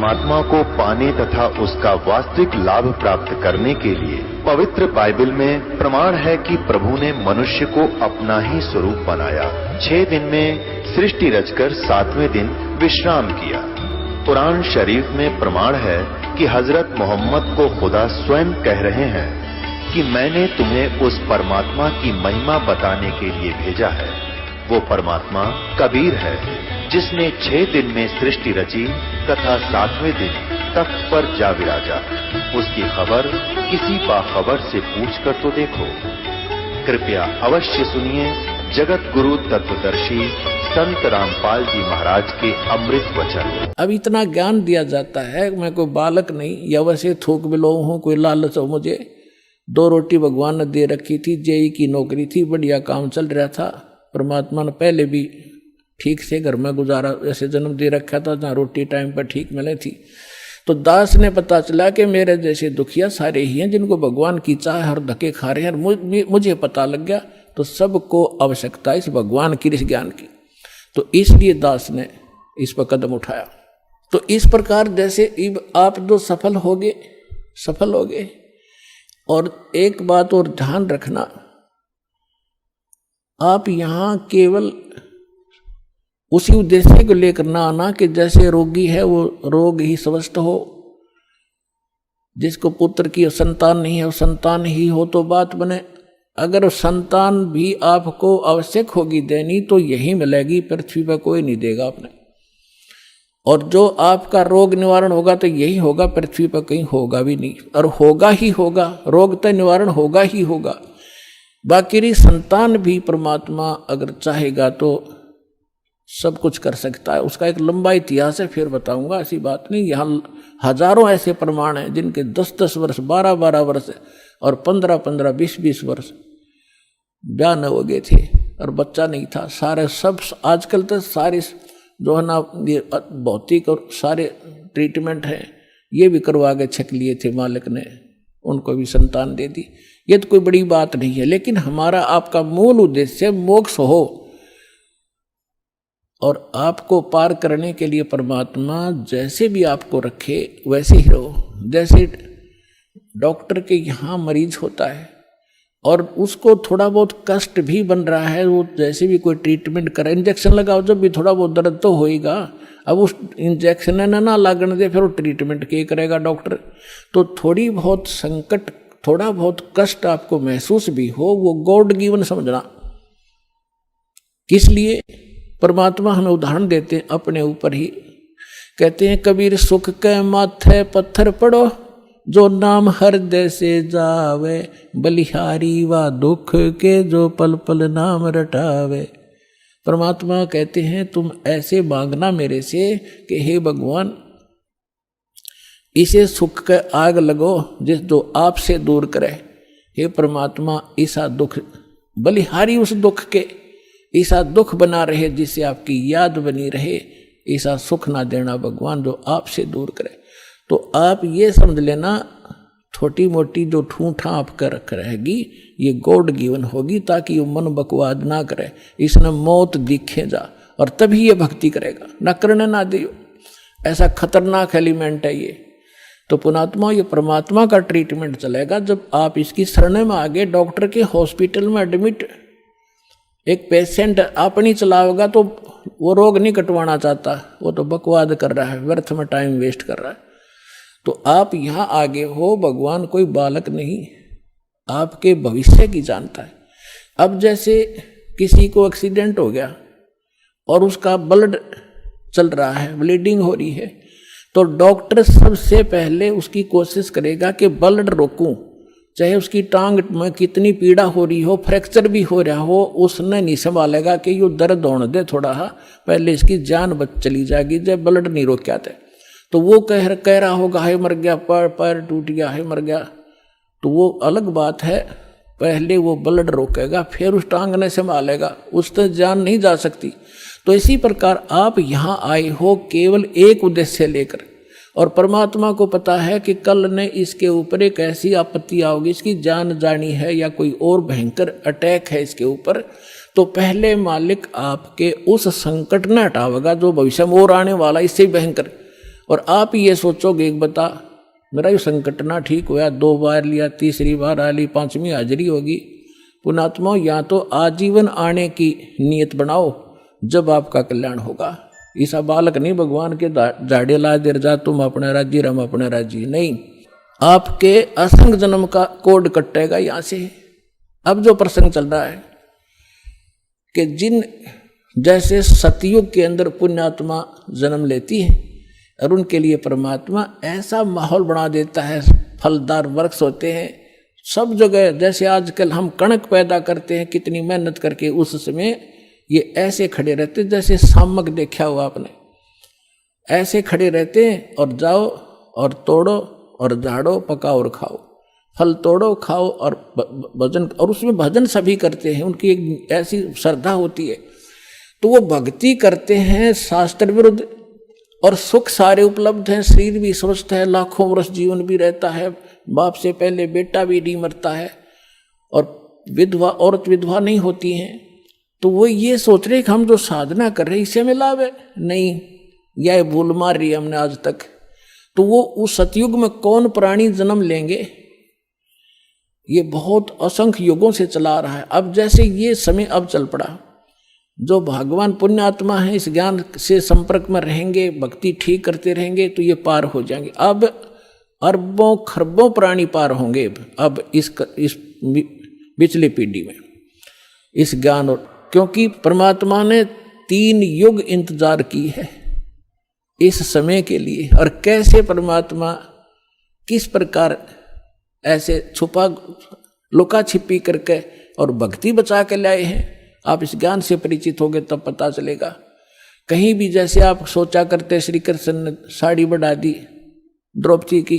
परमात्मा को पाने तथा उसका वास्तविक लाभ प्राप्त करने के लिए पवित्र बाइबल में प्रमाण है कि प्रभु ने मनुष्य को अपना ही स्वरूप बनाया। 6 दिन में सृष्टि रचकर 7वें दिन विश्राम किया। कुरान शरीफ में प्रमाण है कि हजरत मोहम्मद को खुदा स्वयं कह रहे हैं कि मैंने तुम्हें उस परमात्मा की महिमा बताने के लिए भेजा है। वो परमात्मा कबीर है जिसने 6 दिन में सृष्टि रची तथा 7वें दिन तख्त पर जा विराजा। उसकी खबर किसी बाखबर से पूछकर तो देखो। कृपया अवश्य सुनिए जगत गुरु तत्वदर्शी संत रामपाल जी महाराज के अमृत वचन। अब इतना ज्ञान दिया जाता है, मैं कोई बालक नहीं या वैसे थोक बिलो हूँ, कोई लालच हो मुझे। 2 रोटी भगवान ने दे रखी थी, जेई की नौकरी थी, बढ़िया काम चल रहा था। परमात्मा ने पहले भी ठीक से घर में गुजारा, ऐसे जन्म दे रखा था जहाँ रोटी टाइम पर ठीक मिले थी। तो दास ने पता चला कि मेरे जैसे दुखिया सारे ही हैं जिनको भगवान की चाह हर धक्के खा रहे हैं। मुझे पता लग गया तो सबको आवश्यकता इस भगवान की, इस ज्ञान की। तो इसलिए दास ने इस पर कदम उठाया। तो इस प्रकार जैसे आप तो सफल होगे। और एक बात और ध्यान रखना, आप यहां केवल उसी उद्देश्य को लेकर ना आना कि जैसे रोगी है वो रोग ही स्वस्थ हो, जिसको पुत्र की संतान नहीं है वो संतान ही हो तो बात बने। अगर संतान भी आपको आवश्यक होगी देनी तो यही मिलेगी, पृथ्वी पर कोई नहीं देगा आपने। और जो आपका रोग निवारण होगा तो यही होगा, पृथ्वी पर कहीं होगा भी नहीं, और होगा ही होगा, रोग तो निवारण होगा ही होगा। बाकी संतान भी परमात्मा अगर चाहेगा तो सब कुछ कर सकता है। उसका एक लंबा इतिहास है, फिर बताऊंगा, ऐसी बात नहीं। यहाँ हजारों ऐसे प्रमाण हैं जिनके 10-10 वर्ष, 12-12 वर्ष और 15-15, 20-20 वर्ष ब्याह न हो गए थे और बच्चा नहीं था। सारे सब आजकल तो सारे जो है ना ये भौतिक और सारे ट्रीटमेंट हैं ये भी करवा के छक लिए थे, मालिक ने उनको भी संतान दे दी। ये तो कोई बड़ी बात नहीं है, लेकिन हमारा आपका मूल उद्देश्य मोक्ष हो और आपको पार करने के लिए परमात्मा जैसे भी आपको रखे वैसे ही रहो। जैसे डॉक्टर के यहाँ मरीज होता है और उसको थोड़ा बहुत कष्ट भी बन रहा है, वो जैसे भी कोई ट्रीटमेंट करे, इंजेक्शन लगाओ जब भी थोड़ा बहुत दर्द तो होएगा। अब उस इंजेक्शन ना लागने दे फिर वो ट्रीटमेंट क्या करेगा डॉक्टर। तो थोड़ी बहुत संकट, थोड़ा बहुत कष्ट आपको महसूस भी हो, वो गॉड गिवन समझना। किस लिए परमात्मा हमें उदाहरण देते हैं अपने ऊपर ही। कहते हैं कबीर सुख के माथे पत्थर पड़ो, जो नाम हृदय से जावे, बलिहारी व दुख के जो पल पल नाम रटावे। परमात्मा कहते हैं तुम ऐसे मांगना मेरे से कि हे भगवान इसे सुख के आग लगो जिस जो आपसे दूर करे। हे परमात्मा ऐसा दुख, बलिहारी उस दुख के, ऐसा दुख बना रहे जिससे आपकी याद बनी रहे, ऐसा सुख ना देना भगवान जो आपसे दूर करे। तो आप ये समझ लेना छोटी मोटी जो ठूठा आपका रख रहेगी ये गॉड गिवन होगी, ताकि वो मन बकवाद ना करे, इसने मौत दिखे जा और तभी ये भक्ति करेगा, न करने ना दियो। ऐसा खतरनाक एलिमेंट है ये। तो पुणात्मा ये परमात्मा का ट्रीटमेंट चलेगा जब आप इसकी शरण में आगे। डॉक्टर के हॉस्पिटल में एडमिट एक पेशेंट अपनी चलाओगा तो वो रोग नहीं कटवाना चाहता, वो तो बकवाद कर रहा है, व्यर्थ में टाइम वेस्ट कर रहा है। तो आप यहाँ आगे हो, भगवान कोई बालक नहीं, आपके भविष्य की जानता है। अब जैसे किसी को एक्सीडेंट हो गया और उसका ब्लड चल रहा है, ब्लीडिंग हो रही है, तो डॉक्टर सबसे पहले उसकी कोशिश करेगा कि ब्लड रोकूं, चाहे उसकी टांग में कितनी पीड़ा हो रही हो, फ्रैक्चर भी हो रहा हो, उसने नहीं संभालेगा कि यो दर्द होने दे थोड़ा, पहले इसकी जान बच चली जाएगी जब ब्लड नहीं रोका थे। तो वो कह रहा होगा है मर गया, पैर टूट गया है मर गया, तो वो अलग बात है। पहले वो ब्लड रोकेगा फिर उस टांग ने संभालेगा, उससे जान नहीं जा सकती। तो इसी प्रकार आप यहाँ आए हो केवल एक उद्देश्य लेकर, और परमात्मा को पता है कि कल ने इसके ऊपर एक ऐसी आपत्ति आओगी, इसकी जान जानी है या कोई और भयंकर अटैक है इसके ऊपर, तो पहले मालिक आपके उस संकट न हटावेगा जो भविष्य में और आने वाला इससे भयंकर। और आप ये सोचोगे एक बता मेरा ये संकट ना ठीक हुआ, 2 बार लिया, तीसरी बार आ ली, 5वीं हाजिरी होगी। पुणात्माओं या तो आजीवन आने की नियत बनाओ जब आपका कल्याण होगा। ईसा बालक नहीं भगवान के झाड़े ला देर जा तुम अपने राजी रम अपने राजी, नहीं, आपके असंग जन्म का कोड कटेगा यहां से। अब जो प्रसंग चल रहा है कि जिन जैसे सतयुग के अंदर पुण्यात्मा जन्म लेती है और उनके लिए परमात्मा ऐसा माहौल बना देता है, फलदार वृक्ष होते हैं सब जगह। जैसे आजकल हम कणक पैदा करते हैं कितनी मेहनत करके, उस समय ये ऐसे खड़े रहते जैसे सामक देखा हुआ आपने, ऐसे खड़े रहते हैं और जाओ और तोड़ो और झाड़ो पकाओ और खाओ, फल तोड़ो खाओ और भजन, और उसमें भजन सभी करते हैं, उनकी एक ऐसी श्रद्धा होती है। तो वो भक्ति करते हैं शास्त्र विरुद्ध और सुख सारे उपलब्ध हैं, शरीर भी स्वस्थ है, लाखों वर्ष जीवन भी रहता है, बाप से पहले बेटा भी नहीं मरता है और विधवा औरत विधवा नहीं होती हैं। तो वो ये सोच रहे कि हम जो साधना कर रहे हैं इससे हमें लाभ है, नहीं, यह भूल मार रही है हमने आज तक। तो वो उस सतयुग में कौन प्राणी जन्म लेंगे, ये बहुत असंख्य युगों से चला रहा है। अब जैसे ये समय अब चल पड़ा, जो भगवान पुण्यात्मा है इस ज्ञान से संपर्क में रहेंगे, भक्ति ठीक करते रहेंगे तो ये पार हो जाएंगे। अब अरबों खरबों प्राणी पार होंगे अब इस पिछली पीढ़ी में इस ज्ञान, और क्योंकि परमात्मा ने 3 युग इंतजार की है इस समय के लिए। और कैसे परमात्मा किस प्रकार ऐसे छुपा लुका छिपी करके और भक्ति बचा के लाए हैं, आप इस ज्ञान से परिचित होगे तब पता चलेगा। कहीं भी जैसे आप सोचा करते श्री कृष्ण ने साड़ी बढ़ा दी द्रौपदी की,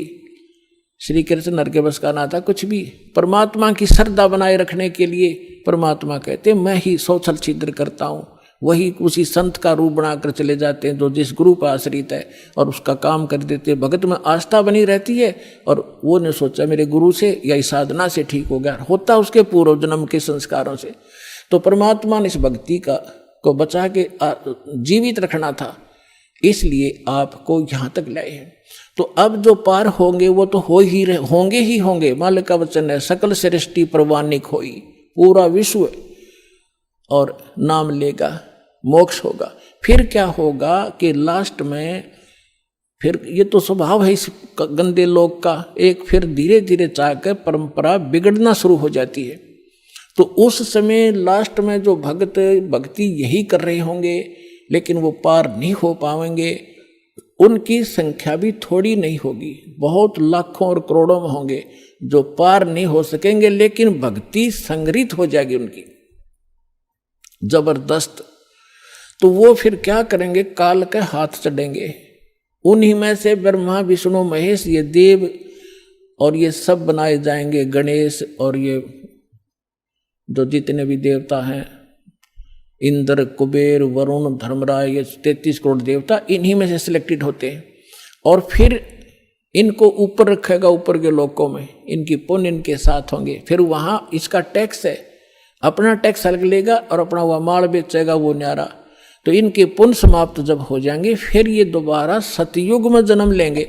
श्री कृष्ण हर के बस का ना था कुछ भी। परमात्मा की श्रद्धा बनाए रखने के लिए परमात्मा कहते मैं ही 100 छल छिद्र करता हूँ, वही उसी संत का रूप बनाकर चले जाते हैं जो जिस गुरु पर आश्रित है और उसका काम कर देते। भगत में आस्था बनी रहती है और वो ने सोचा मेरे गुरु से या इस साधना से ठीक हो गया, होता उसके पूर्व जन्म के संस्कारों से। तो परमात्मा ने इस भक्ति को बचा के जीवित रखना था, इसलिए आपको यहाँ तक लाए हैं। तो अब जो पार होंगे वो तो होंगे ही होंगे। मालिक का वचन है सकल सृष्टि प्रवानिक होई, पूरा विश्व और नाम लेगा, मोक्ष होगा। फिर क्या होगा कि लास्ट में फिर ये तो स्वभाव है इस गंदे लोग का, एक फिर धीरे धीरे चाहकर परंपरा बिगड़ना शुरू हो जाती है। तो उस समय लास्ट में जो भक्त भक्ति यही कर रहे होंगे लेकिन वो पार नहीं हो पाएंगे, उनकी संख्या भी थोड़ी नहीं होगी, बहुत लाखों और करोड़ों में होंगे जो पार नहीं हो सकेंगे, लेकिन भक्ति संग्रहित हो जाएगी उनकी जबरदस्त। तो वो फिर क्या करेंगे, काल के हाथ चढ़ेंगे। उन्हीं में से ब्रह्मा विष्णु महेश ये देव और ये सब बनाए जाएंगे, गणेश और ये जो जितने भी देवता हैं, इंद्र कुबेर वरुण धर्मराज, ये 33 करोड़ देवता इन्हीं में से सिलेक्टेड होते हैं। और फिर इनको ऊपर रखेगा, ऊपर के लोकों में इनकी पुण्य इनके साथ होंगे। फिर वहां इसका टैक्स है, अपना टैक्स अलग लेगा और अपना वह माल बेचेगा वो न्यारा। तो इनके पुण्य समाप्त जब हो जाएंगे फिर ये दोबारा सतयुग में जन्म लेंगे।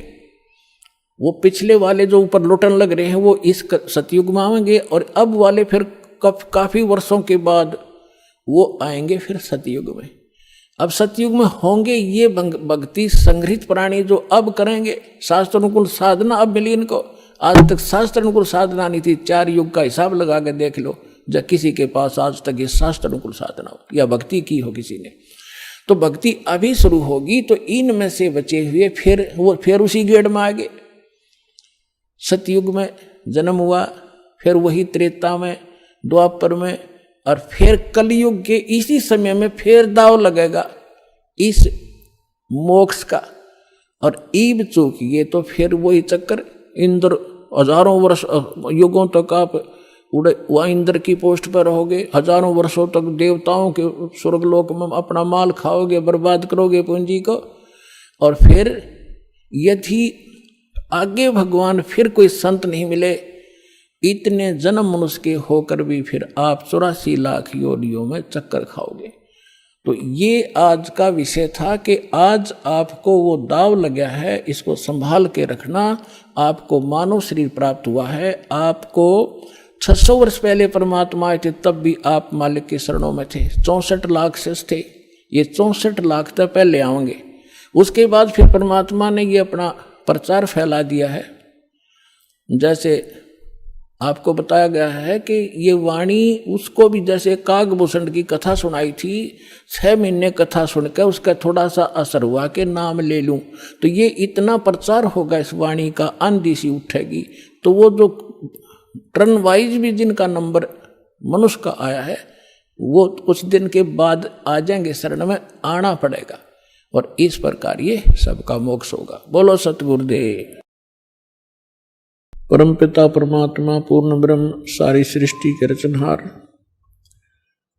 वो पिछले वाले जो ऊपर लुटन लग रहे हैं वो इस सतयुग में आएंगे और अब वाले फिर काफी वर्षों के बाद वो आएंगे फिर सतयुग में। अब सतयुग में होंगे ये भक्ति संग्रहित प्राणी जो अब करेंगे शास्त्र अनुकूल साधना। अब मिली इनको, आज तक शास्त्र अनुकूल साधना नहीं थी। 4 युग का हिसाब लगा के देख लो जब किसी के पास आज तक ये शास्त्र अनुकूल साधना हो या भक्ति की हो किसी ने। तो भक्ति अभी शुरू होगी तो इनमें से बचे हुए फिर उसी गेड़ में आगे। सतयुग में जन्म हुआ, फिर वही त्रेता में, द्वापर में, और फिर कलयुग के इसी समय में फिर दाव लगेगा इस मोक्ष का। और ईब चूकिए तो फिर वही चक्कर, इंद्र हजारों वर्ष युगों तक आप वह इंद्र की पोस्ट पर रहोगे, हजारों वर्षों तक देवताओं के स्वर्गलोक में अपना माल खाओगे, बर्बाद करोगे पूंजी को। और फिर यदि आगे भगवान फिर कोई संत नहीं मिले, इतने जन्म मनुष्य के होकर भी फिर आप 84 लाख योनियों में चक्कर खाओगे। तो ये आज का विषय था कि आज आपको वो दाव लगा है, इसको संभाल के रखना। आपको मानव शरीर प्राप्त हुआ है, आपको 600 वर्ष पहले परमात्मा आए थे, तब भी आप मालिक की शरणों में थे। 64 लाख शेष थे, ये 64 लाख तक पहले आएंगे। उसके बाद फिर परमात्मा ने ये अपना प्रचार फैला दिया है। जैसे आपको बताया गया है कि ये वाणी उसको भी, जैसे कागभूषण की कथा सुनाई थी, 6 महीने कथा सुनकर उसका थोड़ा सा असर हुआ कि नाम ले लूं, तो ये इतना प्रचार होगा इस वाणी का, आंधी सी उठेगी। तो वो जो टर्न वाइज भी जिनका नंबर मनुष्य का आया है, वो कुछ दिन के बाद आ जाएंगे, शरण में आना पड़ेगा, और इस प्रकार ये सबका मोक्ष होगा। बोलो सतगुरुदेव। परमपिता परमात्मा पूर्ण ब्रह्म सारी सृष्टि के रचनहार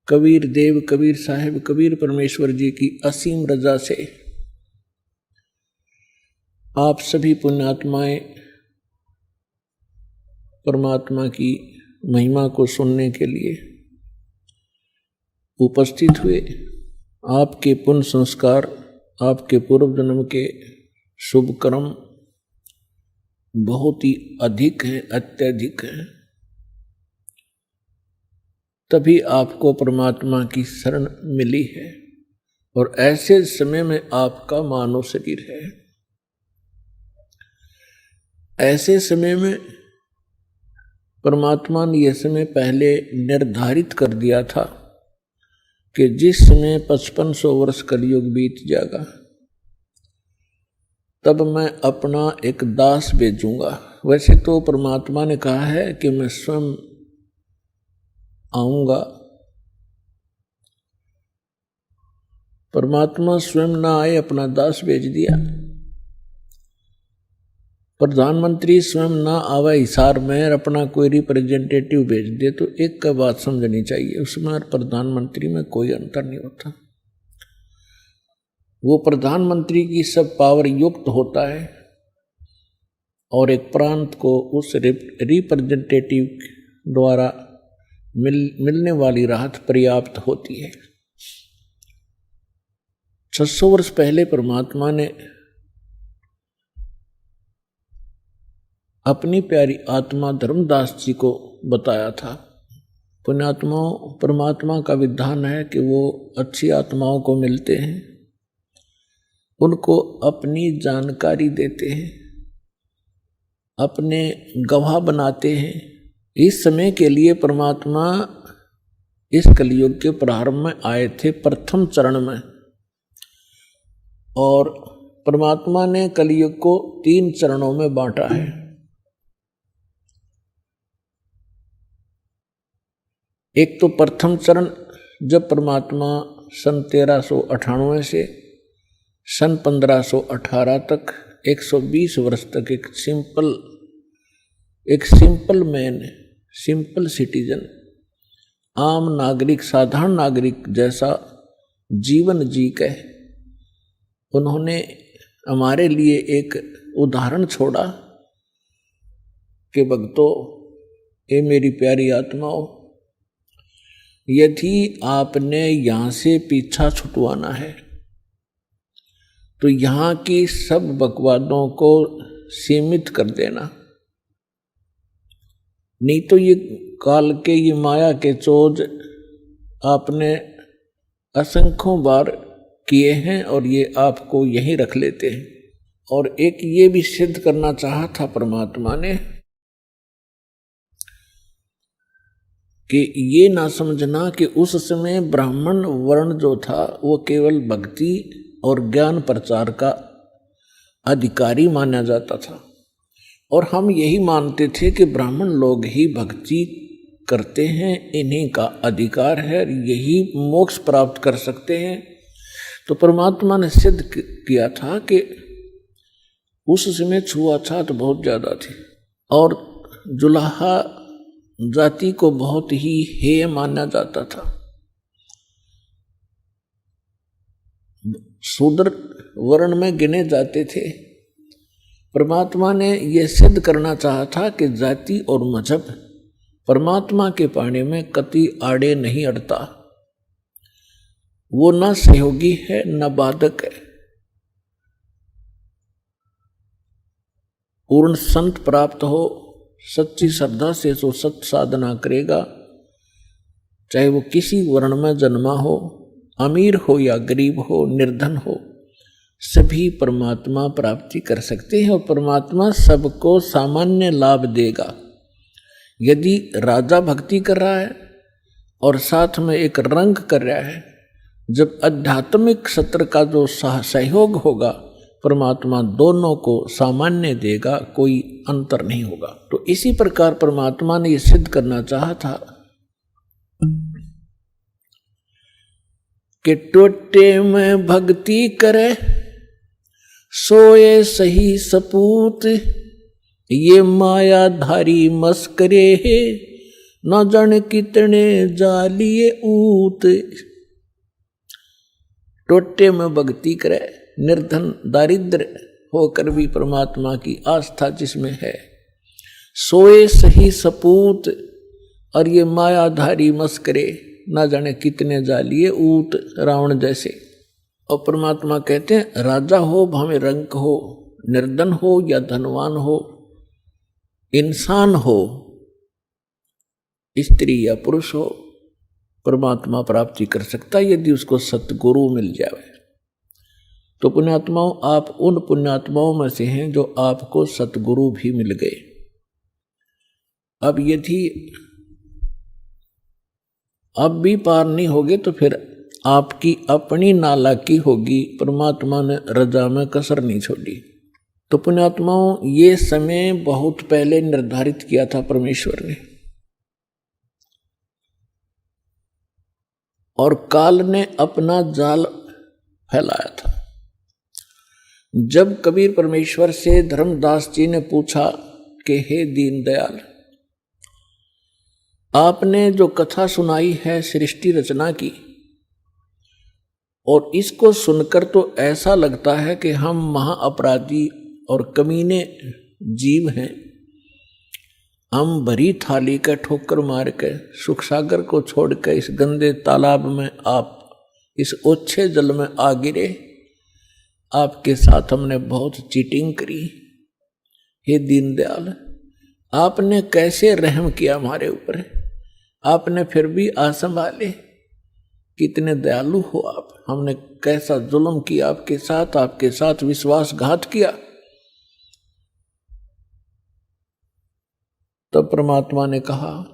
कबीर देव कबीर साहिब कबीर परमेश्वर जी की असीम रजा से आप सभी पुण्यात्माएं परमात्मा की महिमा को सुनने के लिए उपस्थित हुए। आपके पुण्य संस्कार, आपके पूर्व जन्म के शुभ कर्म बहुत ही अधिक है, अत्यधिक है, तभी आपको परमात्मा की शरण मिली है। और ऐसे समय में आपका मानव शरीर है। ऐसे समय में परमात्मा ने यह समय पहले निर्धारित कर दिया था कि जिस समय 5500 वर्ष कलयुग बीत जाएगा, तब मैं अपना एक दास भेजूंगा। वैसे तो परमात्मा ने कहा है कि मैं स्वयं आऊंगा। परमात्मा स्वयं ना आए, अपना दास भेज दिया। प्रधानमंत्री स्वयं ना आवे हिसार में, अपना कोई रिप्रेजेंटेटिव भेज दे, तो एक का बात समझनी चाहिए, उसमें और प्रधानमंत्री में कोई अंतर नहीं होता। वो प्रधानमंत्री की सब पावर युक्त होता है और एक प्रांत को उस रिप्रेजेंटेटिव द्वारा मिलने वाली राहत पर्याप्त होती है। 600 वर्ष पहले परमात्मा ने अपनी प्यारी आत्मा धर्मदास जी को बताया था। पुण्यात्माओं, परमात्मा का विधान है कि वो अच्छी आत्माओं को मिलते हैं, उनको अपनी जानकारी देते हैं, अपने गवाह बनाते हैं। इस समय के लिए परमात्मा इस कलयुग के प्रारंभ में आए थे, प्रथम चरण में, और परमात्मा ने कलयुग को 3 चरणों में बांटा है। एक तो प्रथम चरण, जब परमात्मा सन 1398 से सन 1518 तक 120 वर्ष तक एक सिंपल मैन, सिंपल सिटीजन, आम नागरिक, साधारण नागरिक जैसा जीवन जी के उन्होंने हमारे लिए एक उदाहरण छोड़ा कि भक्तों, ये मेरी प्यारी आत्माओं, यदि आपने यहाँ से पीछा छुटवाना है तो यहाँ की सब बकवादों को सीमित कर देना, नहीं तो ये काल के, ये माया के चोज आपने असंख्यों बार किए हैं और ये आपको यहीं रख लेते हैं। और एक ये भी सिद्ध करना चाहा था परमात्मा ने कि ये ना समझना कि उस समय ब्राह्मण वर्ण जो था वो केवल भक्ति और ज्ञान प्रचार का अधिकारी माना जाता था, और हम यही मानते थे कि ब्राह्मण लोग ही भक्ति करते हैं, इन्हीं का अधिकार है, यही मोक्ष प्राप्त कर सकते हैं। तो परमात्मा ने सिद्ध किया था कि उस समय छुआछूत बहुत ज़्यादा थी और जुलाहा जाति को बहुत ही हेय माना जाता था। शूद्र वर्ण में गिने जाते थे। परमात्मा ने यह सिद्ध करना चाहा था कि जाति और मजहब परमात्मा के पाने में कति आड़े नहीं अड़ता। वो ना सहयोगी है न बाधक है। पूर्ण संत प्राप्त हो, सच्ची श्रद्धा से जो सत साधना करेगा, चाहे वो किसी वर्ण में जन्मा हो, अमीर हो या गरीब हो, निर्धन हो, सभी परमात्मा प्राप्ति कर सकते हैं और परमात्मा सबको सामान्य लाभ देगा। यदि राजा भक्ति कर रहा है और साथ में एक रंग कर रहा है, जब आध्यात्मिक सत्र का जो सहयोग होगा, परमात्मा दोनों को सामान्य देगा, कोई अंतर नहीं होगा। तो इसी प्रकार परमात्मा ने ये सिद्ध करना चाहा था कि टोटे में भक्ति करे सोए सही सपूत, ये मायाधारी मस्करे है न जाने कितने जालिए ऊत। टोटे में भक्ति करे, निर्धन दारिद्र होकर भी परमात्मा की आस्था जिसमें है, सोए सही सपूत, और ये मायाधारी मस्करे ना जाने कितने जालिए ऊत, रावण जैसे। और परमात्मा कहते हैं राजा हो भाਵੇਂ रंक हो, निर्धन हो या धनवान हो, इंसान हो, स्त्री या पुरुष हो, परमात्मा प्राप्ति कर सकता है यदि उसको सतगुरु मिल जाए। तो पुण्यात्माओं, आप उन पुण्यात्माओं में से हैं जो आपको सतगुरु भी मिल गए। अब यदि अब भी पार नहीं होगे तो फिर आपकी अपनी नालायकी होगी, परमात्मा ने रजा में कसर नहीं छोड़ी। तो पुण्यात्माओं, ये समय बहुत पहले निर्धारित किया था परमेश्वर ने, और काल ने अपना जाल फैलाया था। जब कबीर परमेश्वर से धर्मदास जी ने पूछा कि हे दीनदयाल, आपने जो कथा सुनाई है सृष्टि रचना की, और इसको सुनकर तो ऐसा लगता है कि हम महाअपराधी और कमीने जीव हैं। हम भरी थाली का ठोकर मार के सुख सागर को छोड़कर इस गंदे तालाब में, आप इस ओछे जल में आ गिरे। आपके साथ हमने बहुत चीटिंग करी। हे दीनदयाल, आपने कैसे रहम किया हमारे ऊपर, आपने फिर भी आ संभाले। कितने दयालु हो आप, हमने कैसा जुल्म किया आपके साथ विश्वासघात किया। तब परमात्मा ने कहा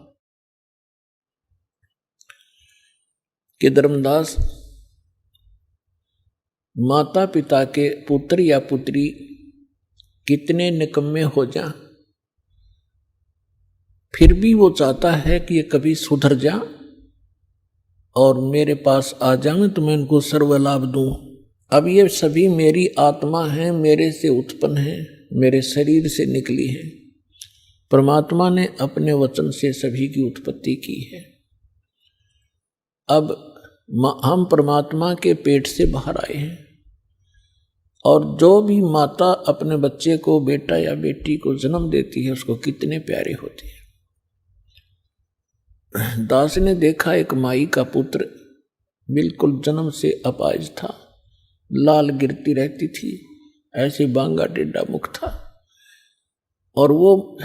कि धर्मदास, माता पिता के पुत्र या पुत्री कितने निकम्मे हो जा, फिर भी वो चाहता है कि ये कभी सुधर जा और मेरे पास आ जाए तो मैं इनको सर्व लाभ दूं। अब ये सभी मेरी आत्मा है, मेरे से उत्पन्न है, मेरे शरीर से निकली है। परमात्मा ने अपने वचन से सभी की उत्पत्ति की है। अब हम परमात्मा के पेट से बाहर आए हैं, और जो भी माता अपने बच्चे को, बेटा या बेटी को जन्म देती है, उसको कितने प्यारे होते हैं। दास ने देखा एक माई का पुत्र बिल्कुल जन्म से अपाहिज था, लाल गिरती रहती थी, ऐसे बांगा टेढ़ा मुख था, और वो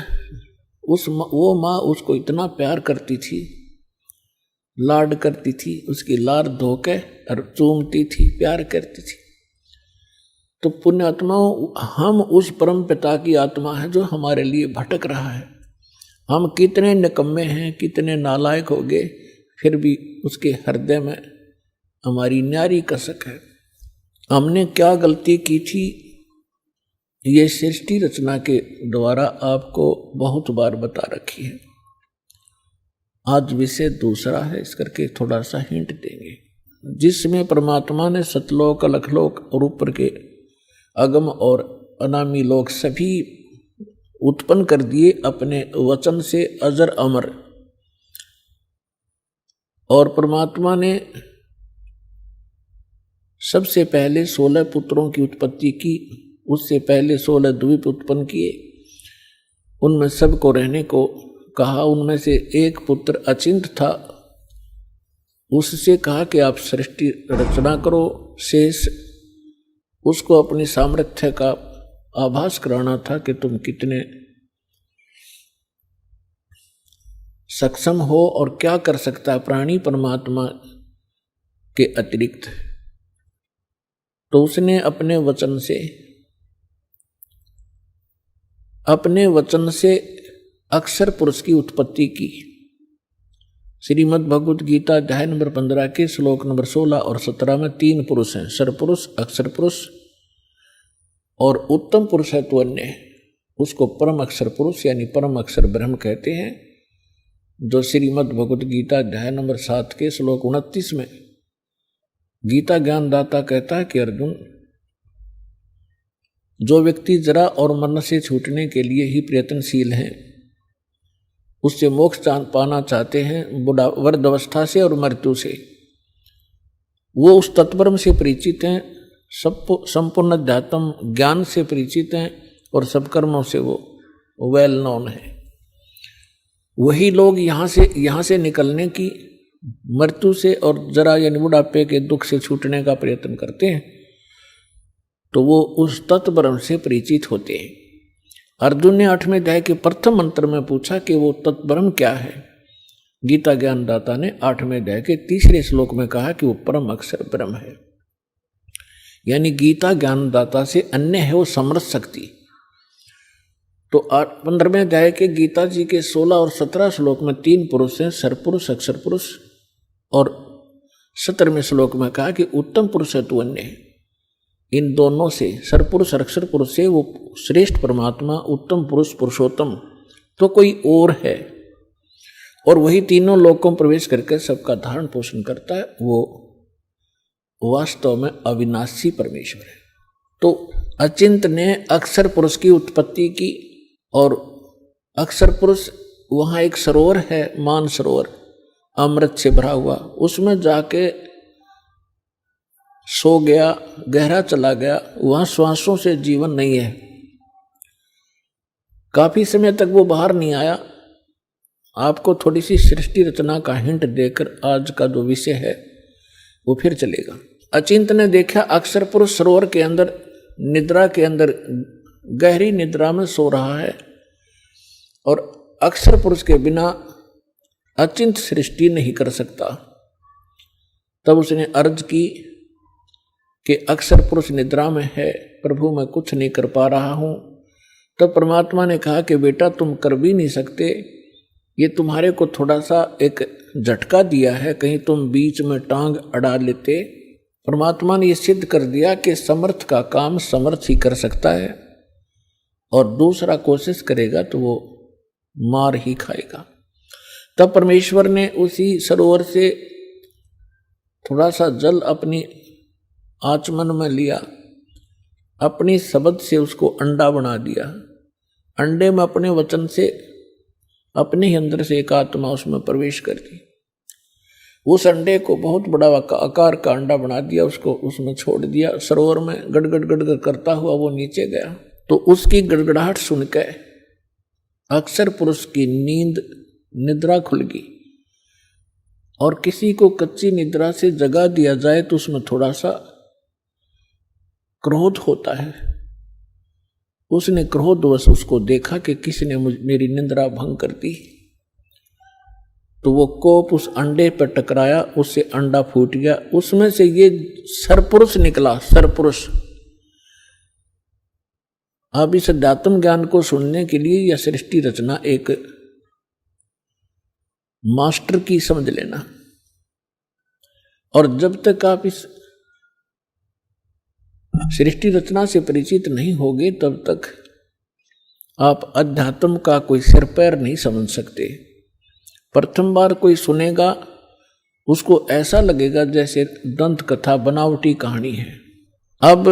माँ उसको इतना प्यार करती थी, लाड करती थी, उसकी लार धो के और चूमती थी, प्यार करती थी। तो पुण्यात्माओं, हम उस परम पिता की आत्मा है जो हमारे लिए भटक रहा है। हम कितने निकम्मे हैं, कितने नालायक हो गए, फिर भी उसके हृदय में हमारी न्यारी कसक है। हमने क्या गलती की थी, ये सृष्टि रचना के द्वारा आपको बहुत बार बता रखी है। आज विषय दूसरा है, इस करके थोड़ा सा हिंट देंगे, जिसमें परमात्मा ने सतलोक, अलखलोक और ऊपर के अगम और अनामी लोक सभी उत्पन्न कर दिए अपने वचन से, अजर अमर। और परमात्मा ने सबसे पहले 16 पुत्रों की उत्पत्ति की, उससे पहले 16 द्वीप उत्पन्न किए, उनमें सबको रहने को कहा। उनमें से एक पुत्र अचिंत था, उससे कहा कि आप सृष्टि रचना करो, शेष उसको अपनी सामर्थ्य का आभास कराना था कि तुम कितने सक्षम हो और क्या कर सकता है प्राणी परमात्मा के अतिरिक्त। तो उसने अपने वचन से अक्षर पुरुष की उत्पत्ति की। श्रीमद् भगवत गीता अध्याय नंबर 15 के श्लोक नंबर 16 और 17 में 3 पुरुष हैं, सरपुरुष, अक्षर पुरुष और उत्तम पुरुष है तो अन्य। उसको परम अक्षर पुरुष यानी परम अक्षर ब्रह्म कहते हैं, जो श्रीमद् भगवत गीता अध्याय नंबर 7 के श्लोक 29 में गीता ज्ञानदाता कहता है कि अर्जुन, जो व्यक्ति जरा और मरण से छूटने के लिए ही प्रयत्नशील हैं, उससे मोक्ष पाना चाहते हैं वृद्धावस्था से और मृत्यु से, वो उस तत्परम से परिचित हैं, संपूर्ण अध्यात्म ज्ञान से परिचित हैं और सब कर्मों से वो वेल नोन है। वही लोग यहाँ से निकलने की, मृत्यु से और जरा यानी बुढ़ापे के दुख से छूटने का प्रयत्न करते हैं, तो वो उस तत्परम से परिचित होते हैं। अर्जुन ने 8वें अध्याय के प्रथम मंत्र में पूछा कि वो तत्ब्रह्म क्या है। गीता ज्ञानदाता ने 8वें अध्याय के 3 श्लोक में कहा कि वो परम अक्षर ब्रह्म है। यानी गीता ज्ञानदाता से अन्य है वो समर्थ शक्ति। तो 15वें अध्याय के गीता जी के 16 और 17 श्लोक में 3 पुरुष हैं, सरपुरुष, अक्षर पुरुष, और 17वें श्लोक में कहा कि उत्तम पुरुष है तो अन्य है। इन दोनों से, सरपुरुष और अक्षर पुरुष से वो श्रेष्ठ परमात्मा, उत्तम पुरुष, पुरुषोत्तम तो कोई और है, और वही तीनों लोकों में प्रवेश करके सबका धारण पोषण करता है। वो वास्तव में अविनाशी परमेश्वर है। तो अचिंत ने अक्षर पुरुष की उत्पत्ति की, और अक्षर पुरुष वहाँ एक सरोवर है, मान सरोवर, अमृत से भरा हुआ, उसमें जाके सो गया, गहरा चला गया। वहाँ श्वासों से जीवन नहीं है। काफी समय तक वो बाहर नहीं आया। आपको थोड़ी सी सृष्टि रचना का हिंट देकर आज का जो विषय है वो फिर चलेगा। अचिंत ने देखा अक्षर पुरुष सरोवर के अंदर, निद्रा के अंदर, गहरी निद्रा में सो रहा है, और अक्षर पुरुष के बिना अचिंत सृष्टि नहीं कर सकता। तब उसने अर्ज की कि अक्षर पुरुष निद्रा में है, प्रभु मैं कुछ नहीं कर पा रहा हूं। तब परमात्मा ने कहा कि बेटा तुम कर भी नहीं सकते, ये तुम्हारे को थोड़ा सा एक झटका दिया है, कहीं तुम बीच में टांग अड़ा लेते। परमात्मा ने ये सिद्ध कर दिया कि समर्थ का काम समर्थ ही कर सकता है, और दूसरा कोशिश करेगा तो वो मार ही खाएगा। तब परमेश्वर ने उसी सरोवर से थोड़ा सा जल अपनी आचमन में लिया, अपनी शब्द से उसको अंडा बना दिया। अंडे में अपने वचन से, अपने ही अंदर से एक आत्मा उसमें प्रवेश कर दी। उस अंडे को बहुत बड़ा आकार का अंडा बना दिया, उसको उसमें छोड़ दिया। सरोवर में गड़गड़ गड़गड़ करता हुआ वो नीचे गया। तो उसकी गड़गड़ाहट सुनकर अक्षर पुरुष की निद्रा खुल गई। और किसी को कच्ची निद्रा से जगा दिया जाए तो उसमें थोड़ा सा क्रोध होता है। उसने क्रोधवश उसको देखा कि किसने मेरी निद्रा भंग कर दी, तो वो कोप उस अंडे पर टकराया, उससे अंडा फूट गया, उसमें से ये सरपुरुष निकला। सरपुरुष अब इस अध्यात्म ज्ञान को सुनने के लिए यह सृष्टि रचना एक मास्टर की समझ लेना। और जब तक आप इस सृष्टि रचना से परिचित नहीं होगे तब तक आप अध्यात्म का कोई सिर पैर नहीं समझ सकते। प्रथम बार कोई सुनेगा उसको ऐसा लगेगा जैसे दंत कथा बनावटी कहानी है। अब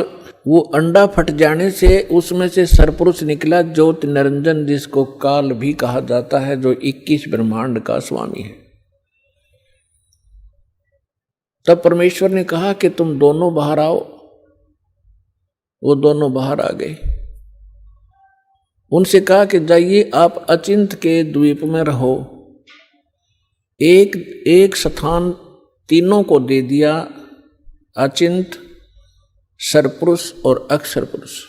वो अंडा फट जाने से उसमें से सरपुरुष निकला, ज्योत निरंजन, जिसको काल भी कहा जाता है, जो 21 ब्रह्मांड का स्वामी है। तब परमेश्वर ने कहा कि तुम दोनों बाहर आओ। वो दोनों बाहर आ गए। उनसे कहा कि जाइए आप अचिंत के द्वीप में रहो, एक स्थान तीनों को दे दिया, अचिंत, सरपुरुष और अक्षर पुरुष।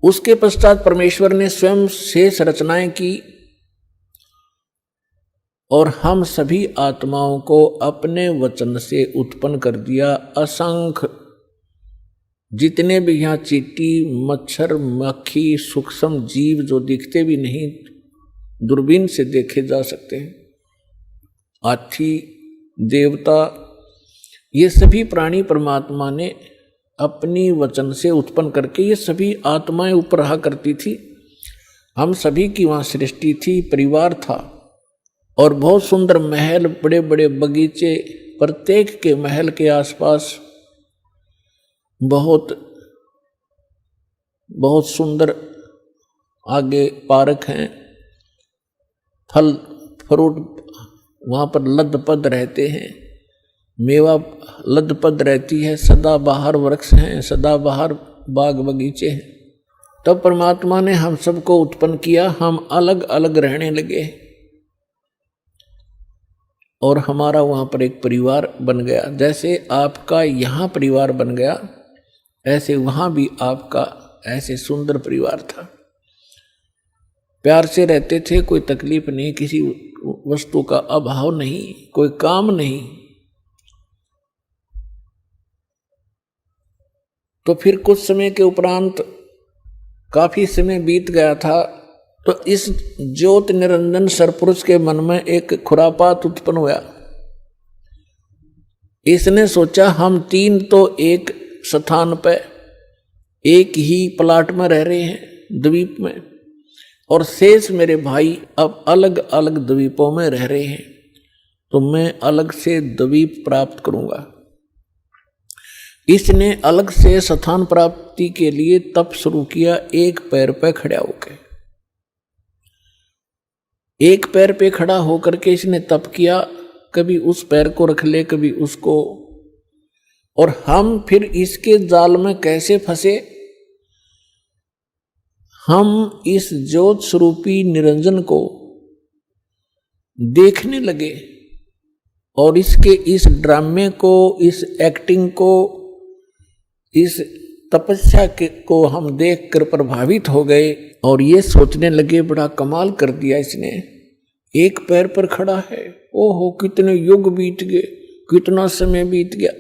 उसके पश्चात परमेश्वर ने स्वयं शेष रचनाएं की और हम सभी आत्माओं को अपने वचन से उत्पन्न कर दिया। असंख्य जितने भी यहाँ चींटी, मच्छर, मक्खी, सूक्ष्म जीव जो दिखते भी नहीं, दूरबीन से देखे जा सकते हैं, हाथी, देवता, ये सभी प्राणी परमात्मा ने अपनी वचन से उत्पन्न करके, ये सभी आत्माएं ऊपर रहा करती थी। हम सभी की वहाँ सृष्टि थी, परिवार था और बहुत सुंदर महल, बड़े बड़े बगीचे, प्रत्येक के महल के आसपास बहुत बहुत सुंदर आगे पार्क हैं, फल फ्रूट वहाँ पर लदपद रहते हैं, मेवा लदपद रहती है, सदाबहार वृक्ष हैं, सदाबहार बाग बगीचे हैं। तब परमात्मा ने हम सबको उत्पन्न किया, हम अलग अलग रहने लगे और हमारा वहाँ पर एक परिवार बन गया। जैसे आपका यहाँ परिवार बन गया, ऐसे वहाँ भी आपका ऐसे सुंदर परिवार था। प्यार से रहते थे, कोई तकलीफ नहीं, किसी वस्तु का अभाव नहीं, कोई काम नहीं। तो फिर कुछ समय के उपरांत काफी समय बीत गया था, तो इस ज्योत निरंजन सरपुरुष के मन में एक खुरापात उत्पन्न हुआ। इसने सोचा हम तीन तो एक स्थान पर एक ही प्लाट में रह रहे हैं, द्वीप में, और शेष मेरे भाई अब अलग अलग द्वीपों में रह रहे हैं, तो मैं अलग से द्वीप प्राप्त करूंगा। इसने अलग से स्थान प्राप्ति के लिए तप शुरू किया, एक पैर पर खड़ा होकर। एक पैर पे खड़ा होकर के इसने तप किया, कभी उस पैर को रख ले, कभी उसको, और हम फिर इसके जाल में कैसे फंसे। हम इस ज्योत स्वरूपी निरंजन को देखने लगे और इसके इस ड्रामे को, इस एक्टिंग को, इस तपस्या को हम देखकर प्रभावित हो गए और ये सोचने लगे बड़ा कमाल कर दिया इसने, एक पैर पर खड़ा है, ओहो कितने युग बीत गए, कितना समय बीत गया।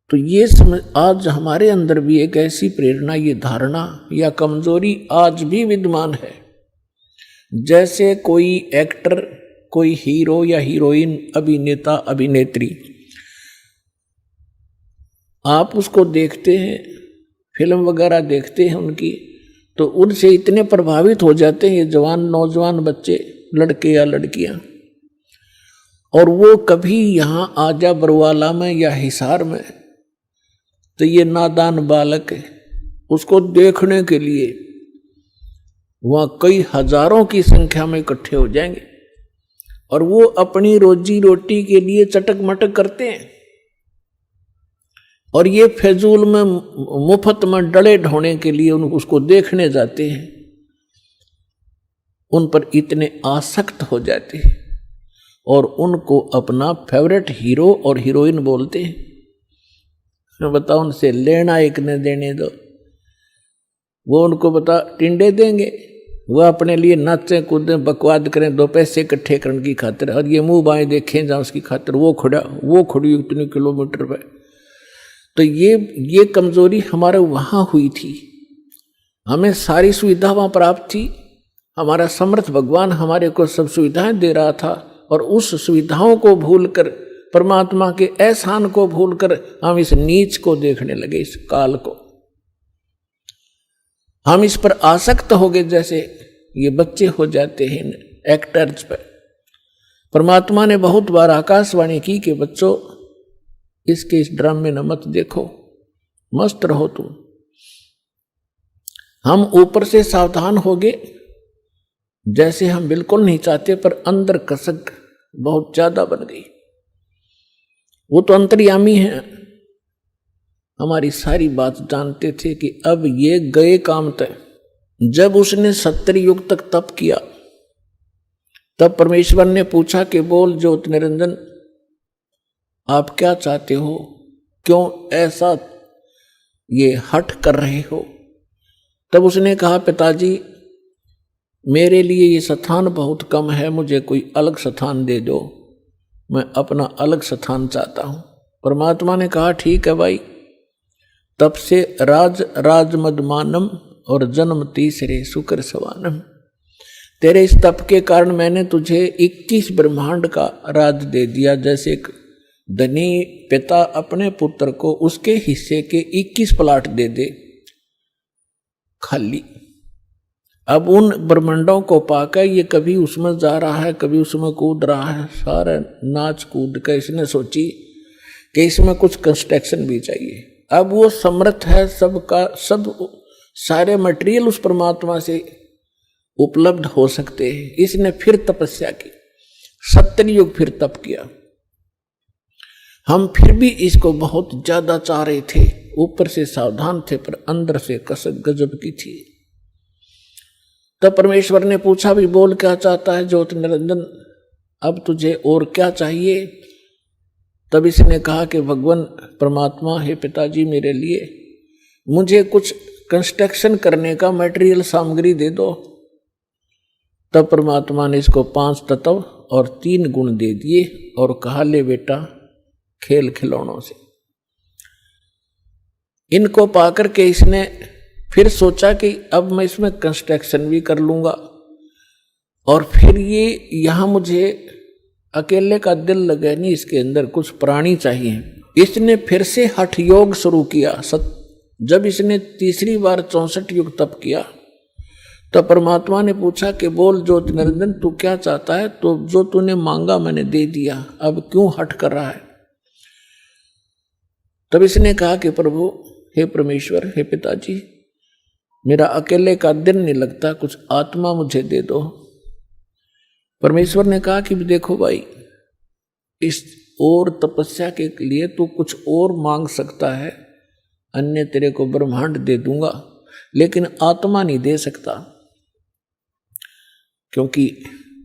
तो ये समझ, आज हमारे अंदर भी एक ऐसी प्रेरणा, ये धारणा या कमजोरी आज भी विद्यमान है। जैसे कोई एक्टर, कोई हीरो या हीरोइन, अभिनेता, अभिनेत्री, आप उसको देखते हैं, फिल्म वगैरह देखते हैं उनकी, तो उनसे इतने प्रभावित हो जाते हैं ये जवान नौजवान बच्चे, लड़के या लड़कियां, और वो कभी यहाँ आजा बरवाला में या हिसार में, तो ये नादान बालक है, उसको देखने के लिए वहाँ कई हजारों की संख्या में इकट्ठे हो जाएंगे और वो अपनी रोजी रोटी के लिए चटक मटक करते हैं और ये फजूल में मुफ्त में डले ढोने के लिए उसको देखने जाते हैं, उन पर इतने आसक्त हो जाते हैं और उनको अपना फेवरेट हीरो और हीरोइन बोलते हैं। मैं बताऊं, उनसे लेना एक न देने दो, वो उनको बता टिंडे देंगे, वह अपने लिए नाचें कूदें बकवाद करें, दो पैसे इकट्ठे करने की खातिर, और ये मुंह बाएं देखें जहाँ उसकी खातिर वो खड़ी इतने किलोमीटर पे। तो ये कमजोरी हमारे वहाँ हुई थी। हमें सारी सुविधा वहाँ प्राप्त थी, हमारा समर्थ भगवान हमारे को सब सुविधाएं दे रहा था और उस सुविधाओं को भूलकर, परमात्मा के एहसान को भूलकर हम इस नीच को देखने लगे, इस काल को। हम इस पर आसक्त हो गए जैसे ये बच्चे हो जाते हैं एक्टर्स पर। परमात्मा ने बहुत बार आकाशवाणी की कि बच्चों इसके इस ड्रामे में मत देखो, मस्त रहो तुम। हम ऊपर से सावधान हो गए जैसे हम बिल्कुल नहीं चाहते, पर अंदर कसक बहुत ज्यादा बन गई। वो तो अंतर्यामी है, हमारी सारी बात जानते थे कि अब ये गए काम तय। जब उसने 70 युग तक तप किया, तब परमेश्वर ने पूछा कि बोल ज्योत निरंजन, आप क्या चाहते हो, क्यों ऐसा ये हठ कर रहे हो। तब उसने कहा, पिताजी मेरे लिए ये स्थान बहुत कम है, मुझे कोई अलग स्थान दे दो, मैं अपना अलग स्थान चाहता हूं। परमात्मा ने कहा, ठीक है भाई। तब से राज मदमानम और जन्म तीसरे शुक्र सवानम, तेरे इस तप के कारण मैंने तुझे 21 ब्रह्मांड का राज दे दिया। जैसे एक धनी पिता अपने पुत्र को उसके हिस्से के 21 प्लाट दे दे खाली। अब उन ब्रह्मांडों को पाकर ये कभी उसमें जा रहा है, कभी उसमें कूद रहा है, सारा नाच कूद कर इसने सोची कि इसमें कुछ कंस्ट्रक्शन भी चाहिए। अब वो समर्थ है, सबका सब सारे मटेरियल उस परमात्मा से उपलब्ध हो सकते हैं। इसने फिर तपस्या की, 70 युग फिर तप किया। हम फिर भी इसको बहुत ज्यादा चाह रहे थे, ऊपर से सावधान थे पर अंदर से कसक गजब की थी। तब परमेश्वर ने पूछा, भी बोल क्या चाहता है ज्योत निरंजन, अब तुझे और क्या चाहिए। तब इसने कहा कि भगवान परमात्मा, हे पिताजी मेरे लिए मुझे कुछ कंस्ट्रक्शन करने का मटेरियल सामग्री दे दो। तब परमात्मा ने इसको 5 तत्व और 3 गुण दे दिए और कहा, ले बेटा खेल खिलौनों से। इनको पाकर के इसने फिर सोचा कि अब मैं इसमें कंस्ट्रक्शन भी कर लूंगा और फिर ये यहां मुझे अकेले का दिल लगे नहीं, इसके अंदर कुछ प्राणी चाहिए। इसने फिर से हठ योग शुरू किया। जब इसने तीसरी बार 64 युग तप किया तब परमात्मा ने पूछा कि बोल ज्योत निरंजन, तू क्या चाहता है। तो जो तूने मांगा मैंने दे दिया, अब क्यों हठ कर रहा है। तब इसने कहा कि प्रभु, हे परमेश्वर, हे पिताजी, मेरा अकेले का दिन नहीं लगता, कुछ आत्मा मुझे दे दो। परमेश्वर ने कहा कि देखो भाई, इस और तपस्या के लिए तू कुछ और मांग सकता है, अन्य तेरे को ब्रह्मांड दे दूंगा, लेकिन आत्मा नहीं दे सकता, क्योंकि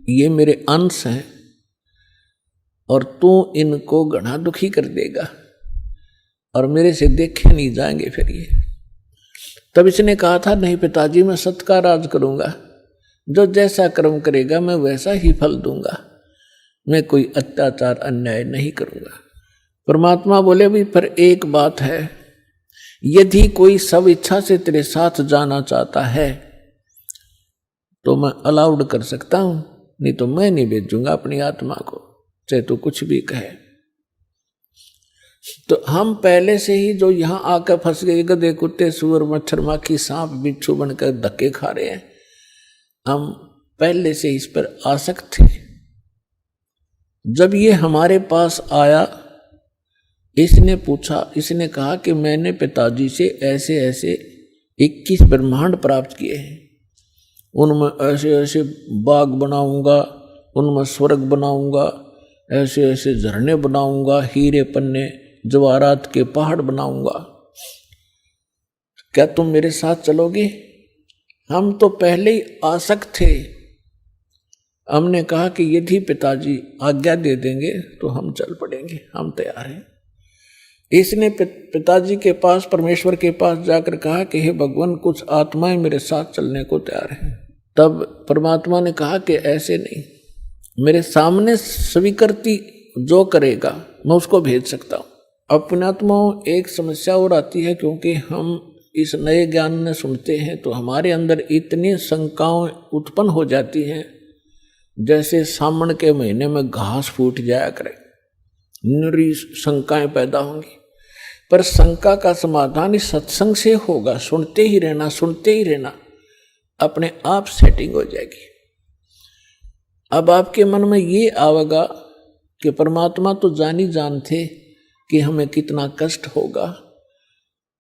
ये मेरे अंश हैं और तू इनको घना दुखी कर देगा और मेरे से देखे नहीं जाएंगे फिर ये। तब इसने कहा था, नहीं पिताजी, मैं सत्य का राज करूंगा, जो जैसा कर्म करेगा मैं वैसा ही फल दूंगा, मैं कोई अत्याचार अन्याय नहीं करूंगा। परमात्मा बोले, भी पर एक बात है, यदि कोई सब इच्छा से तेरे साथ जाना चाहता है तो मैं अलाउड कर सकता हूं, नहीं तो मैं नहीं भेजूंगा अपनी आत्मा को, चाहे तो कुछ भी कहे। तो हम पहले से ही जो यहां आकर फंस गए, गधे कुत्ते सुअर मच्छर माखी सांप बिच्छू बनकर धक्के खा रहे हैं, हम पहले से इस पर आसक्त थे। जब ये हमारे पास आया, इसने पूछा, इसने कहा कि मैंने पिताजी से ऐसे ऐसे 21 ब्रह्मांड प्राप्त किए हैं, उनमें ऐसे ऐसे बाग बनाऊंगा, उनमें स्वर्ग बनाऊंगा, ऐसे ऐसे झरने बनाऊंगा, हीरे पन्ने जवाहरात के पहाड़ बनाऊंगा, क्या तुम मेरे साथ चलोगे। हम तो पहले ही आसक्त थे। हमने कहा कि यदि पिताजी आज्ञा दे देंगे तो हम चल पड़ेंगे, हम तैयार हैं। इसने पिताजी के पास, परमेश्वर के पास जाकर कहा कि हे भगवान, कुछ आत्माएं मेरे साथ चलने को तैयार हैं। तब परमात्मा ने कहा कि ऐसे नहीं, मेरे सामने स्वीकृति जो करेगा मैं उसको भेज सकता हूँ। अपनात्माओं, एक समस्या और आती है, क्योंकि हम इस नए ज्ञान में सुनते हैं तो हमारे अंदर इतनी शंकाएं उत्पन्न हो जाती हैं, जैसे सावन के महीने में घास फूट जाया करे, निरी शंकाएं पैदा होंगी। पर शंका का समाधान इस सत्संग से होगा, सुनते ही रहना, सुनते ही रहना, अपने आप सेटिंग हो जाएगी। अब आपके मन में ये आवेगा कि परमात्मा तो जानी जानते कि हमें कितना कष्ट होगा,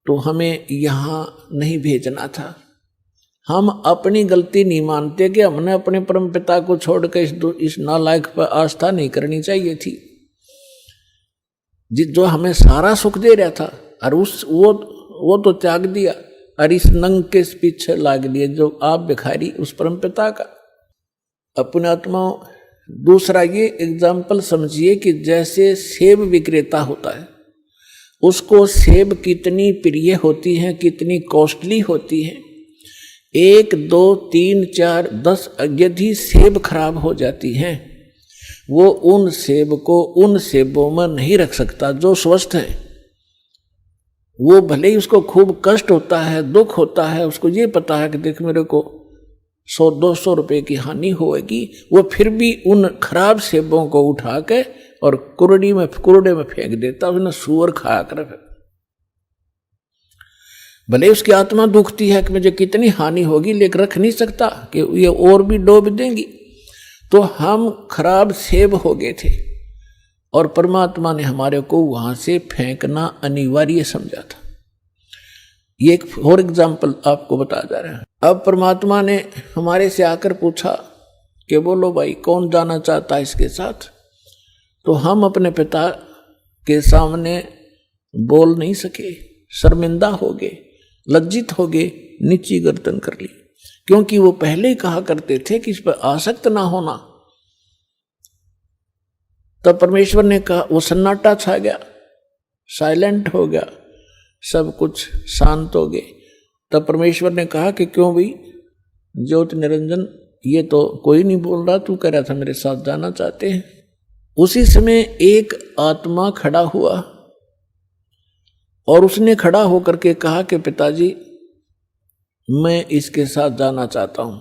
तो हमें यहाँ नहीं भेजना था। हम अपनी गलती नहीं मानते कि हमने अपने परम पिता को छोड़कर इस नालायक पर आस्था नहीं करनी चाहिए थी, जो हमें सारा सुख दे रहा था, और वो तो त्याग दिया और इस नंग के पीछे लाग लिए जो आप भिखारी उस परम पिता का। अपने आत्माओं, दूसरा ये एग्जाम्पल समझिए कि जैसे सेब विक्रेता होता है, उसको सेब कितनी प्रिय होती है, कितनी कॉस्टली होती है। 1, 2, 3, 4, 10 यदि सेब खराब हो जाती हैं, वो उन सेब को उन सेबों में नहीं रख सकता जो स्वस्थ है। वो भले ही उसको खूब कष्ट होता है, दुख होता है, उसको ये पता है कि देख मेरे को 100-200 रुपए की हानि होगी, वो फिर भी उन खराब सेबों को उठा के और कूड़े में फेंक देता, उसने सूअर खाया कर। भले उसकी आत्मा दुखती है कि मुझे कितनी हानि होगी, लेकिन रख नहीं सकता कि ये और भी डूब देंगी। तो हम खराब सेब हो गए थे और परमात्मा ने हमारे को वहां से फेंकना अनिवार्य समझा था। ये एक और एग्जाम्पल आपको बता जा रहा है। अब परमात्मा ने हमारे से आकर पूछा कि बोलो भाई कौन जाना चाहता है इसके साथ। तो हम अपने पिता के सामने बोल नहीं सके, शर्मिंदा हो गए, लज्जित हो गए, नीची गर्दन कर ली, क्योंकि वो पहले ही कहा करते थे कि इस पर आसक्त ना होना। तब परमेश्वर ने कहा, वो सन्नाटा छा गया, साइलेंट हो गया, सब कुछ शांत हो गए। तब परमेश्वर ने कहा कि क्यों भाई ज्योति निरंजन, ये तो कोई नहीं बोल रहा, तू कह रहा था मेरे साथ जाना चाहते हैं। उसी समय एक आत्मा खड़ा हुआ और उसने खड़ा होकर के कहा कि पिताजी मैं इसके साथ जाना चाहता हूं।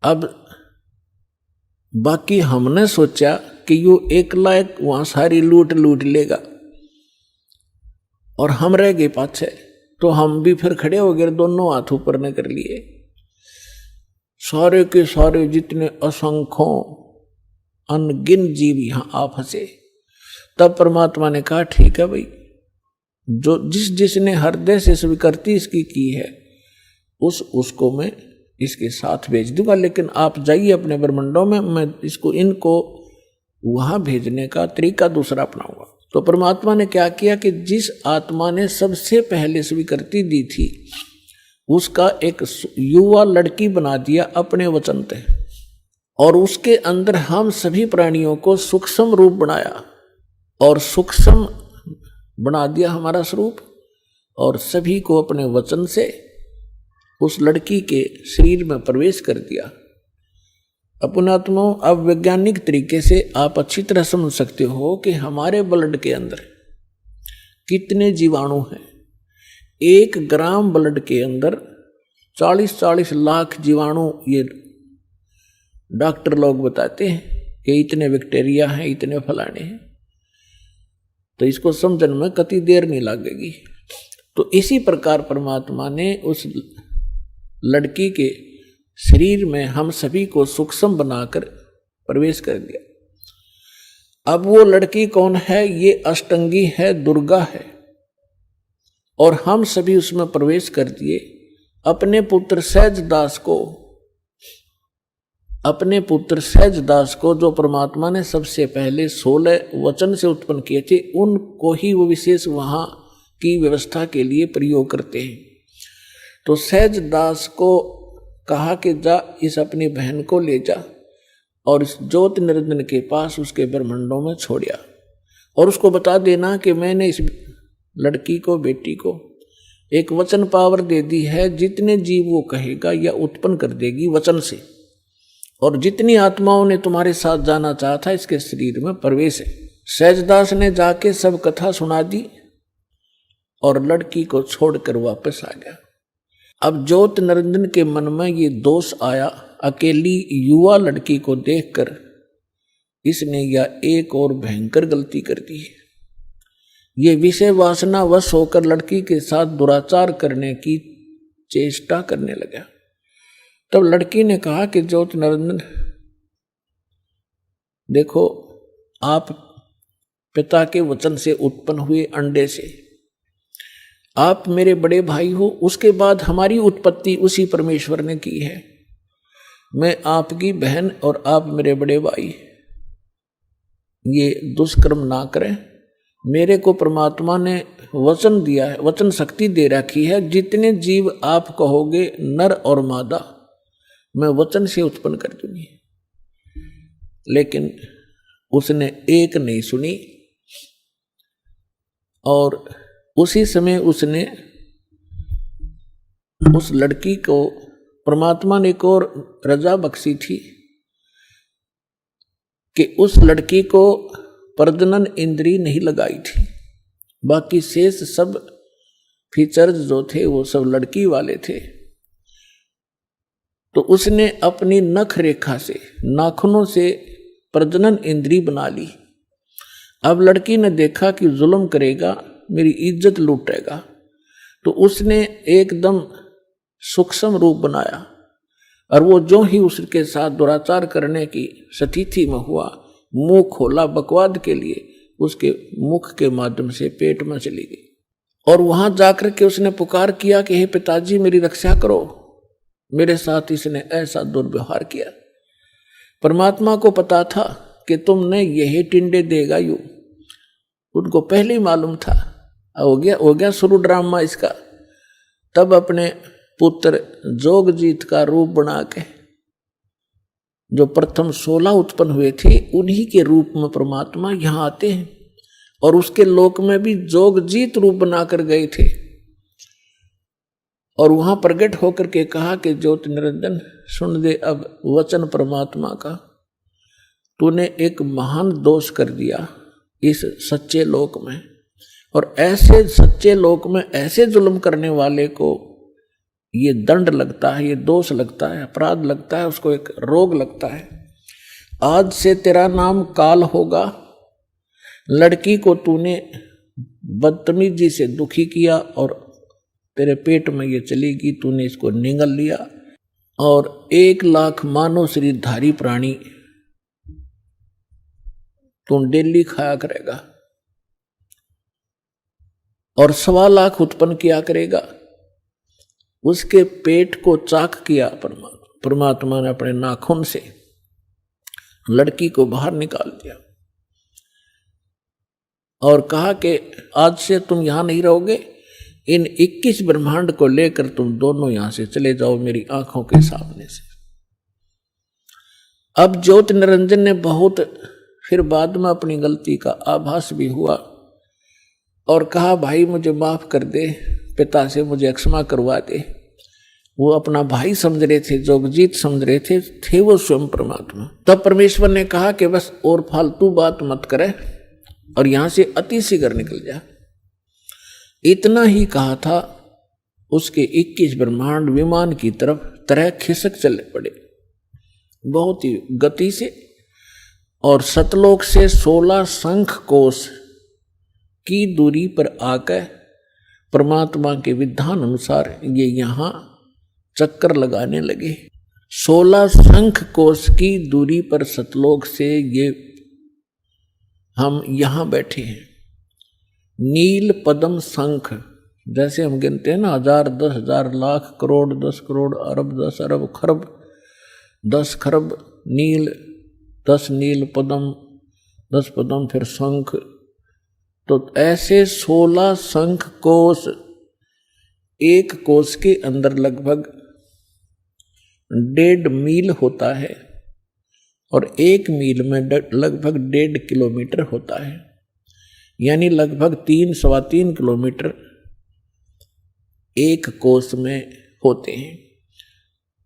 अब बाकी हमने सोचा कि यो एकला एक वहां सारी लूट लेगा और हम रह गए पाछे, तो हम भी फिर खड़े हो गए, दोनों हाथ ऊपर ने कर लिए। सारे के सारे जितने असंख्यों अनगिन जीव यहां आ फंसे। तब परमात्मा ने कहा ठीक है भाई, जो जिसने हृदय से स्वीकृति इसकी की है उसको मैं इसके साथ भेज दूंगा, लेकिन आप जाइए अपने ब्रह्मांडों में, मैं इनको वहां भेजने का तरीका दूसरा अपनाऊंगा। तो परमात्मा ने क्या किया कि जिस आत्मा ने सबसे पहले स्वीकृति दी थी उसका एक युवा लड़की बना दिया अपने वचन से, और उसके अंदर हम सभी प्राणियों को सूक्ष्म रूप बनाया और सूक्ष्म बना दिया हमारा स्वरूप, और सभी को अपने वचन से उस लड़की के शरीर में प्रवेश कर दिया। अपनात्मा, अब वैज्ञानिक तरीके से आप अच्छी तरह समझ सकते हो कि हमारे ब्लड के अंदर कितने जीवाणु हैं। 1 ग्राम ब्लड के अंदर 40-40 लाख जीवाणु, ये डॉक्टर लोग बताते हैं कि इतने बैक्टीरिया हैं, इतने फलाने हैं। तो इसको समझने में कति देर नहीं लगेगी। तो इसी प्रकार परमात्मा ने उस लड़की के शरीर में हम सभी को सूक्ष्म बनाकर प्रवेश कर दिया। अब वो लड़की कौन है? ये अष्टंगी है, दुर्गा है, और हम सभी उसमें प्रवेश कर दिए। अपने पुत्र सहज दास को जो परमात्मा ने सबसे पहले 16 वचन से उत्पन्न किए थे, उनको ही वो विशेष वहां की व्यवस्था के लिए प्रयोग करते हैं। तो सहज दास को कहा कि जा इस अपनी बहन को ले जा और इस ज्योति निरंजन के पास उसके ब्रह्मांडों में छोड़िया, और उसको बता देना कि मैंने इस लड़की को, बेटी को एक वचन पावर दे दी है, जितने जीव वो कहेगा या उत्पन्न कर देगी वचन से, और जितनी आत्माओं ने तुम्हारे साथ जाना चाहा था इसके शरीर में प्रवेश है। सहजदास ने जाके सब कथा सुना दी और लड़की को छोड़कर वापस आ गया। अब ज्योति निरंजन के मन में ये दोष आया, अकेली युवा लड़की को देखकर इसने यह एक और भयंकर गलती कर दी है। ये विषय वासना वश होकर लड़की के साथ दुराचार करने की चेष्टा करने लगा। तब लड़की ने कहा कि ज्योति निरंजन, देखो आप पिता के वचन से उत्पन्न हुए अंडे से, आप मेरे बड़े भाई हो, उसके बाद हमारी उत्पत्ति उसी परमेश्वर ने की है। मैं आपकी बहन और आप मेरे बड़े भाई, ये दुष्कर्म ना करें। मेरे को परमात्मा ने वचन दिया है, वचन शक्ति दे रखी है, जितने जीव आप कहोगे नर और मादा मैं वचन से उत्पन्न कर दूंगी। लेकिन उसने एक नहीं सुनी और उसी समय उसने उस लड़की को, परमात्मा ने एक और रजा बख्शी थी कि उस लड़की को प्रजनन इंद्री नहीं लगाई थी। बाकी शेष सब फीचर्स जो थे वो सब लड़की वाले थे। तो उसने अपनी नख रेखा से, नाखूनों से प्रजनन इंद्री बना ली। अब लड़की ने देखा कि जुल्म करेगा, मेरी इज्जत लूटेगा, तो उसने एकदम सूक्ष्म रूप बनाया और वो जो ही उसके साथ दुराचार करने की स्थिति में हुआ, मुंह खोला बकवाद के लिए, उसके मुख के माध्यम से पेट में चली गई। और वहां जाकर के उसने पुकार किया कि हे पिताजी मेरी रक्षा करो, मेरे साथ इसने ऐसा दुर्व्यवहार किया। परमात्मा को पता था कि तुमने यही टिंडे देगा यू, उनको पहले ही मालूम था। हो गया शुरू ड्रामा इसका। तब अपने पुत्र जोगजीत का रूप बना के, जो प्रथम 16 उत्पन्न हुए थे उन्हीं के रूप में परमात्मा यहाँ आते हैं और उसके लोक में भी जोगजीत रूप बनाकर गए थे। और वहां प्रकट होकर के कहा कि ज्योति निरंजन सुन दे अब वचन परमात्मा का, तूने एक महान दोष कर दिया इस सच्चे लोक में। और ऐसे सच्चे लोक में ऐसे जुल्म करने वाले को ये दंड लगता है, ये दोष लगता है, अपराध लगता है, उसको एक रोग लगता है। आज से तेरा नाम काल होगा। लड़की को तूने बदतमीजी से दुखी किया और तेरे पेट में ये चलेगी, तूने इसको निगल लिया और 1 लाख मानव शरीरधारी प्राणी तू डेली खाया करेगा और 1.25 लाख उत्पन्न किया करेगा। उसके पेट को चाक किया परमात्मा ने अपने नाखून से, लड़की को बाहर निकाल दिया और कहा कि आज से तुम यहां नहीं रहोगे, इन 21 ब्रह्मांड को लेकर तुम दोनों यहां से चले जाओ मेरी आंखों के सामने से। अब ज्योति निरंजन ने बहुत फिर बाद में अपनी गलती का आभास भी हुआ और कहा भाई मुझे माफ कर दे, पिता से मुझे क्षमा करवा दे। वो अपना भाई समझ रहे थे, जोगजीत समझ रहे थे वो स्वयं परमात्मा। तब परमेश्वर ने कहा कि बस और फालतू बात मत करे और यहां से अति शीघ्र निकल जा। इतना ही कहा था, उसके 21 ब्रह्मांड विमान की तरह खिसक चले पड़े बहुत ही गति से और सतलोक से 16 शंख कोश की दूरी पर आकर परमात्मा के विधान अनुसार ये यहां चक्कर लगाने लगे। 16 शंख कोश की दूरी पर सतलोक से ये हम यहां बैठे हैं। नील पद्म शंख, जैसे हम गिनते हैं ना 1000, 10,000, लाख, करोड़, 10 करोड़, अरब, 10 अरब, खरब, 10 खरब नील, 10 नील पद्म, 10 पद्म फिर शंख। तो ऐसे 16 शंख कोश, एक कोश के अंदर लगभग 1.5 मील होता है और 1 मील में लगभग 1.5 किलोमीटर होता है, यानी लगभग 3-3.25 किलोमीटर एक कोश में होते हैं।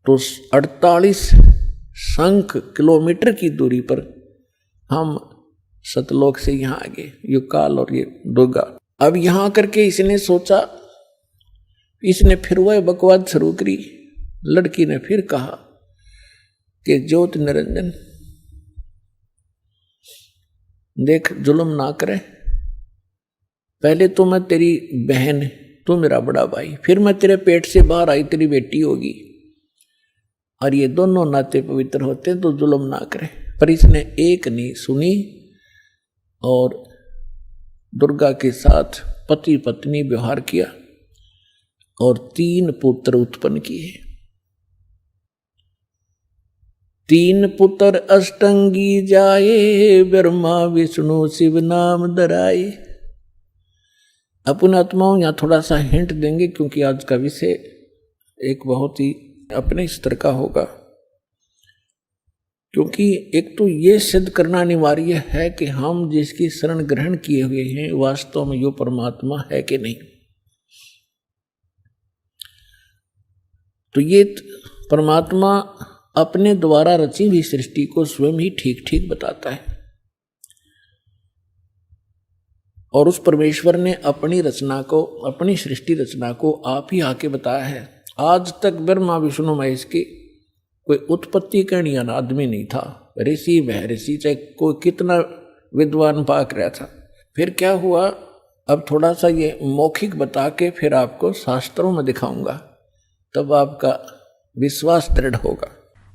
तो 48 शंख किलोमीटर की दूरी पर हम सतलोक से यहाँ आ गए, ये काल और ये दुर्गा। अब यहाँ करके इसने सोचा, इसने फिर वह बकवाद शुरू करी। लड़की ने फिर कहा कि ज्योति निरंजन देख, जुल्म ना करे, पहले तो मैं तेरी बहन, तू मेरा बड़ा भाई, फिर मैं तेरे पेट से बाहर आई, तेरी बेटी होगी और ये दोनों नाते पवित्र होते हैं, तो जुल्म ना करे। पर इसने एक नहीं सुनी और दुर्गा के साथ पति पत्नी व्यवहार किया और 3 पुत्र उत्पन्न किए। 3 पुत्र अष्टंगी जाए, ब्रह्मा विष्णु शिव नाम धराए। अपन आत्माओं यहाँ थोड़ा सा हिंट देंगे क्योंकि आज का विषय एक बहुत ही अपने स्तर का होगा। क्योंकि एक तो ये सिद्ध करना अनिवार्य है कि हम जिसकी शरण ग्रहण किए हुए हैं वास्तव में यो परमात्मा है कि नहीं। तो ये परमात्मा अपने द्वारा रची हुई सृष्टि को स्वयं ही ठीक ठीक बताता है, और उस परमेश्वर ने अपनी रचना को, अपनी सृष्टि रचना को आप ही आके बताया है। आज तक ब्रह्मा विष्णु महेश की कोई उत्पत्ति करने वाला आदमी नहीं था। ऋषि वह ऋषि, चाहे कोई कितना विद्वान पाक रहा था। फिर क्या हुआ, अब थोड़ा सा ये मौखिक बता के फिर आपको शास्त्रों में दिखाऊंगा, तब आपका विश्वास दृढ़ होगा।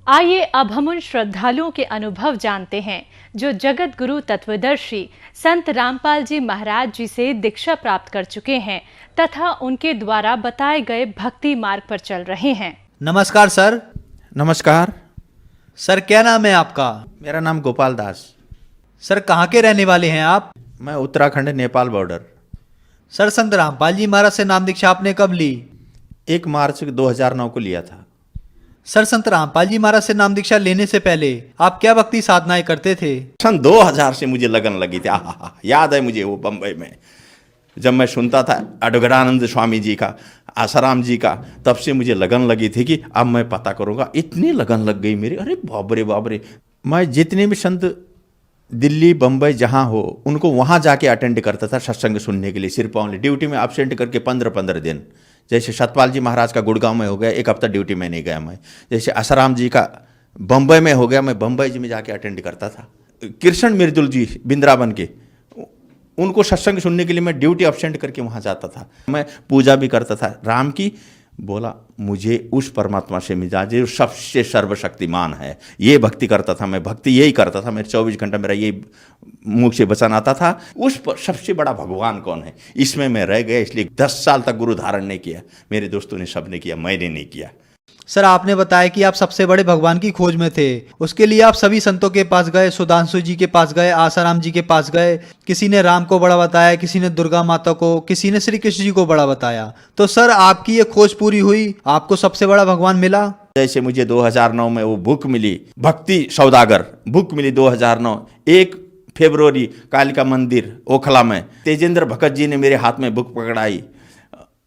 आइए अब हम उन श्रद्धालुओं के अनुभव जानते हैं जो जगत गुरु तत्वदर्शी संत रामपाल जी महाराज जी से दीक्षा प्राप्त कर चुके हैं तथा उनके द्वारा बताए गए भक्ति मार्ग पर चल रहे हैं। नमस्कार सर। नमस्कार सर, क्या नाम है आपका? मेरा नाम गोपाल दास। सर, कहाँ के रहने वाले हैं आप? मैं उत्तराखंड नेपाल बॉर्डर। सर, संत रामपाल जी महाराज से नाम दीक्षा आपने कब ली? 1 मार्च 2009 को लिया था। सर, संत रामपाल जी महाराज से नाम दीक्षा लेने से पहले आप क्या भक्ति साधनाएं करते थे? सन 2000 से मुझे लगन लगी थी। याद है मुझे, वो बम्बई में जब मैं सुनता था अडगड़ानंद स्वामी जी का, आसाराम जी का, तब से मुझे लगन लगी थी कि अब मैं पता करूंगा। इतनी लगन लग गई मेरी, अरे बाबरे बाबरे। मैं जितने भी संत दिल्ली बम्बई जहाँ हो उनको वहाँ जाके अटेंड करता था सत्संग सुनने के लिए, सिर्फ ओनली ड्यूटी में एब्सेंट करके 15-15 दिन। जैसे सतपाल जी महाराज का गुड़गांव में हो गया, 1 हफ्ता ड्यूटी में नहीं गया मैं। जैसे आसाराम जी का बम्बई में हो गया, मैं बम्बई जी में जाके अटेंड करता था। कृष्ण मिर्दुल जी बिंद्रावन के, उनको सत्संग सुनने के लिए मैं ड्यूटी एब्सेंट करके वहाँ जाता था। मैं पूजा भी करता था राम की। बोला मुझे उस परमात्मा से मिला जो सबसे सर्वशक्तिमान है, ये भक्ति करता था मैं। भक्ति यही करता था, मेरे 24 घंटा मेरा यही मुख से वचन आता था। उस पर सबसे बड़ा भगवान कौन है, इसमें मैं रह गया। इसलिए 10 साल तक गुरु धारण नहीं किया। मेरे दोस्तों ने सबने किया, मैंने नहीं किया। सर, आपने बताया कि आप सबसे बड़े भगवान की खोज में थे। उसके लिए आप सभी संतों के पास गए, सुधांशु जी के पास गए, आसाराम जी के पास गए। किसी ने राम को बड़ा बताया, किसी ने दुर्गा माता को, किसी ने श्री कृष्ण जी को बड़ा बताया। तो सर, आपकी ये खोज पूरी हुई, आपको सबसे बड़ा भगवान मिला। जैसे मुझे 2009 में वो बुक मिली, भक्ति सौदागर बुक मिली 2009, 1 फरवरी कालिका मंदिर ओखला में तेजेंद्र भगत जी ने मेरे हाथ में बुक पकड़ाई।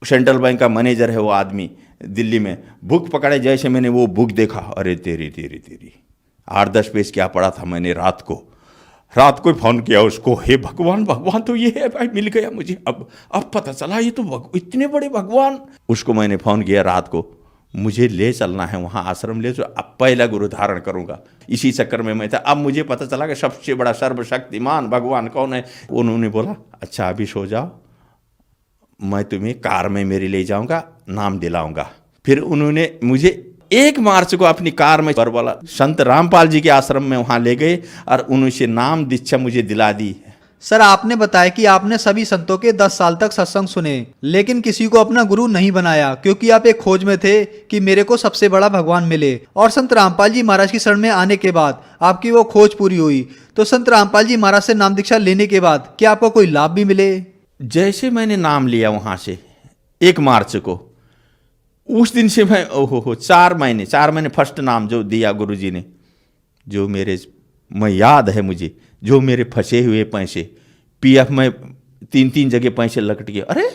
सेंट्रल बैंक का मैनेजर है वो आदमी, दिल्ली में। बुक पकड़े, जैसे मैंने वो बुक देखा, अरे तेरी 8-10 पेज क्या पढ़ा था मैंने। रात को फ़ोन किया उसको, हे भगवान, भगवान तो ये है भाई, मिल गया मुझे। अब पता चला ये तो इतने बड़े भगवान। उसको मैंने फ़ोन किया रात को, मुझे ले चलना है वहाँ आश्रम ले, तो अब पहला गुरु धारण करूँगा। इसी चक्कर में मैं था। अब मुझे पता चला कि सबसे बड़ा सर्वशक्तिमान भगवान कौन है। उन्होंने बोला अच्छा अभी सो जाओ, मैं तुम्हें कार में मेरे ले जाऊंगा, नाम दिलाऊंगा। फिर उन्होंने मुझे 1 मार्च को अपनी कार में बोला संत रामपाल जी के आश्रम में वहाँ ले गए और उनसे नाम दीक्षा मुझे दिला दी। सर, आपने बताया कि आपने सभी संतों के 10 साल तक सत्संग सुने, लेकिन किसी को अपना गुरु नहीं बनाया, क्योंकि आप एक खोज में थे कि मेरे को सबसे बड़ा भगवान मिले। और संत रामपाल जी महाराज की शरण में आने के बाद आपकी वो खोज पूरी हुई। तो संत रामपाल जी महाराज से नाम दीक्षा लेने के बाद क्या आपको कोई लाभ भी मिले? जैसे मैंने नाम लिया वहाँ से 1 मार्च को, उस दिन से मैं 4 महीने फर्स्ट नाम जो दिया गुरुजी ने, जो मैं याद है मुझे, जो मेरे फंसे हुए पैसे पीएफ में 3 जगह पैसे लकट गए। अरे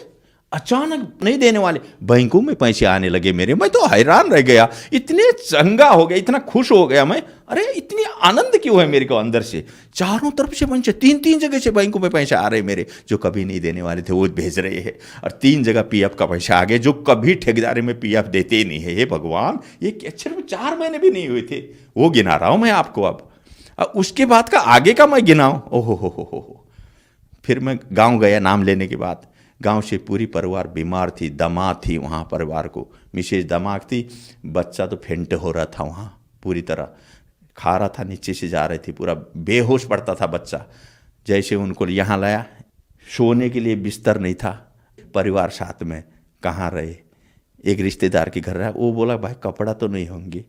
अचानक नहीं देने वाले, बैंकों में पैसे आने लगे मेरे। मैं तो हैरान रह गया, इतने चंगा हो गया, इतना खुश हो गया मैं। अरे इतनी आनंद क्यों है मेरे को अंदर से। चारों तरफ से पैसे 3 जगह से बैंकों में पैसे आ रहे मेरे, जो कभी नहीं देने वाले थे वो भेज रहे हैं। और 3 जगह पीएफ का पैसा आ गया, जो कभी ठेकेदारी में पीएफ देते ही नहीं है। हे भगवान, ये अक्षर में 4 महीने भी नहीं हुए थे, वो गिना रहा हूँ मैं आपको। अब उसके बाद का आगे का मैं गिनाऊँ, ओहो। फिर मैं गाँव गया नाम लेने के बाद। गांव से पूरी परिवार बीमार थी, दमाद थी वहाँ परिवार को, मिसेज दमाग थी, बच्चा तो फेंट हो रहा था वहाँ, पूरी तरह खा रहा था, नीचे से जा रही थी, पूरा बेहोश पड़ता था बच्चा। जैसे उनको यहाँ लाया, सोने के लिए बिस्तर नहीं था, परिवार साथ में कहाँ रहे। एक रिश्तेदार के घर रहा, वो बोला भाई कपड़ा तो नहीं होंगे।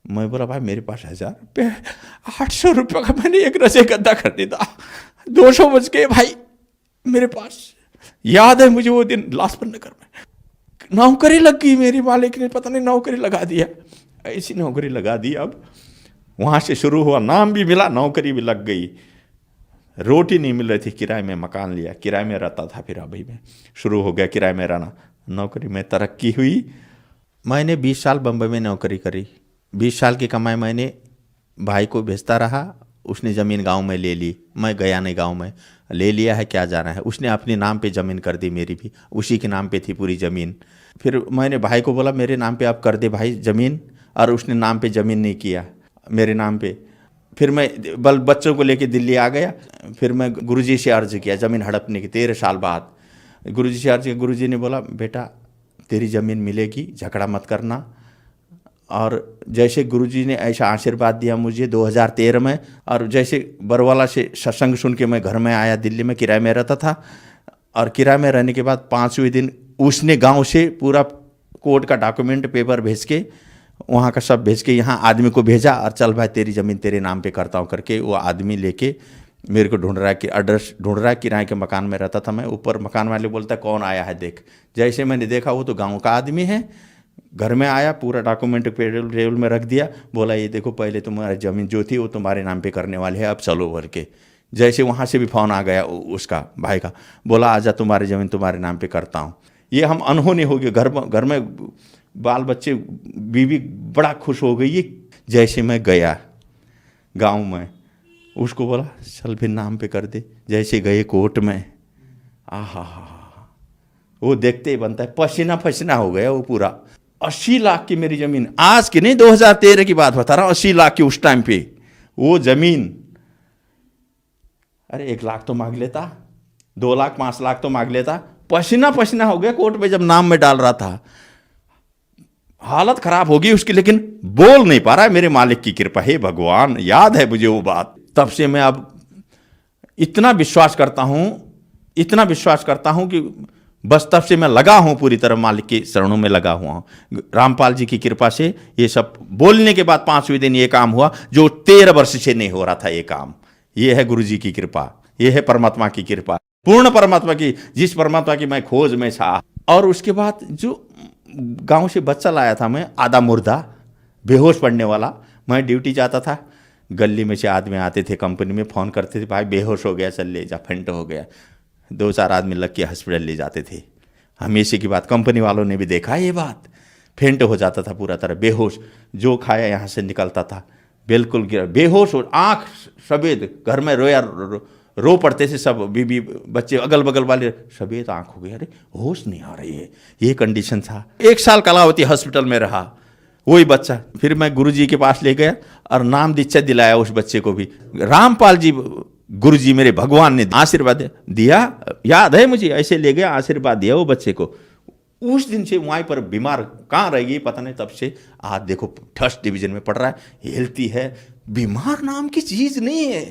मैं बोला भाई मेरे पास 1000 रुपये, 800 रुपये का मैंने एक रजे गद्दा खरीदा, 200 बच गए भाई मेरे पास। याद है मुझे वो दिन लाजपत नगर में नौकरी लग गई मेरी, मालिक ने पता नहीं नौकरी लगा दिया, ऐसी नौकरी लगा दी। अब वहाँ से शुरू हुआ, नाम भी मिला, नौकरी भी लग गई, रोटी नहीं मिल रही थी, किराए में मकान लिया, किराए में रहता था, फिर अभी में शुरू हो गया किराए में रहना, नौकरी में तरक्की हुई। मैंने 20 साल बम्बई में नौकरी करी, 20 साल की कमाई मैंने भाई को भेजता रहा, उसने ज़मीन गांव में ले ली, मैं गया नहीं गांव में, ले लिया है क्या जाना है, उसने अपने नाम पे ज़मीन कर दी, मेरी भी उसी के नाम पे थी पूरी ज़मीन। फिर मैंने भाई को बोला मेरे नाम पे आप कर दे भाई ज़मीन, और उसने नाम पे ज़मीन नहीं किया, मेरे नाम पे। फिर मैं बच्चों को लेके दिल्ली आ गया, फिर मैं गुरुजी से अर्ज़ किया ज़मीन हड़पने की, 13 साल बाद गुरुजी से अर्ज़ किया। गुरुजी ने बोला बेटा तेरी ज़मीन मिलेगी, झगड़ा मत करना। और जैसे गुरुजी ने ऐसा आशीर्वाद दिया मुझे 2013 में, और जैसे बरवाला से सत्संग सुन के मैं घर में आया, दिल्ली में किराए में रहता था, और किराए में रहने के बाद 5वें दिन उसने गांव से पूरा कोर्ट का डॉक्यूमेंट पेपर भेज के, वहाँ का सब भेज के यहाँ आदमी को भेजा, और चल भाई तेरी ज़मीन तेरे नाम पे करता हूँ करके वो आदमी लेके मेरे को ढूंढ रहा है कि एड्रेस ढूंढ रहा है। किराए के मकान में रहता था मैं, ऊपर मकान वाले बोलता कौन आया है देख। जैसे मैंने देखा वो तो गाँव का आदमी है, घर में आया, पूरा डॉक्यूमेंट टेबल में रख दिया, बोला ये देखो पहले तुम्हारी ज़मीन जो थी वो तुम्हारे नाम पे करने वाले है, अब चलो भर के। जैसे वहाँ से भी फ़ोन आ गया उसका भाई का, बोला आजा तुम्हारी ज़मीन तुम्हारे नाम पे करता हूँ। ये हम अनहोनी हो गए, घर में बाल बच्चे, बीवी बड़ा खुश हो गई। जैसे मैं गया गांव में, उसको बोला चल फिर नाम पे कर दे। जैसे गए कोर्ट में, आहा वो देखते ही बनता है, पसीना पसीना हो गया वो पूरा। 80 लाख की मेरी ज़मीन, आज की नहीं 2013 की बात बता रहा हूँ, 80 लाख की उस टाइम पे वो ज़मीन। अरे 1 लाख तो मांग लेता, 2 लाख 5 लाख तो मांग लेता, पसीना पसीना हो गया कोर्ट में जब नाम में डाल रहा था। हालत खराब होगी उसकी, लेकिन बोल नहीं पा रहा है। मेरे मालिक की कृपा है भगवान, याद है मुझे वो बात। तब से मैं अब इतना विश्वास करता हूँ कि बस तब से मैं लगा हूँ पूरी तरह, मालिक के शरणों में लगा हुआ हूँ। रामपाल जी की कृपा से ये सब बोलने के बाद 5वें दिन ये काम हुआ जो 13 वर्ष से नहीं हो रहा था। ये काम, ये है गुरु जी की कृपा, ये है परमात्मा की कृपा, पूर्ण परमात्मा की, जिस परमात्मा की मैं खोज में था। और उसके बाद जो गांव से बच्चा लाया था मैं, आधा मुर्दा, बेहोश पड़ने वाला, मैं ड्यूटी जाता था, गली में से आदमी आते थे, कंपनी में फ़ोन करते थे, भाई बेहोश हो गया, चल ले जा, फेंट हो गया। 2-4 आदमी लग के हॉस्पिटल ले जाते थे। हमेशा की बात, कंपनी वालों ने भी देखा ये बात, फेंट हो जाता था पूरा तरह, बेहोश, जो खाया यहाँ से निकलता था, बिल्कुल गिरा, बेहोश, और आँख सफ़ेद, घर में रो पड़ते थे सब, बीबी बच्चे अगल बगल वाले, सफ़ेद आँख हो गई, अरे होश नहीं आ रही है, ये कंडीशन था। 1 साल कलावती हॉस्पिटल में रहा वही बच्चा। फिर मैं गुरुजी के पास ले गया और नाम दीक्षा दिलाया उस बच्चे को भी। रामपाल जी गुरुजी मेरे भगवान ने आशीर्वाद दिया, याद है मुझे, ऐसे ले गया, आशीर्वाद दिया वो बच्चे को। उस दिन से वहीं पर बीमार कहाँ रह गई पता नहीं, तब से आज देखो 1st डिवीजन में पढ़ रहा है, हेल्थी है। बीमार नाम की चीज़ नहीं है,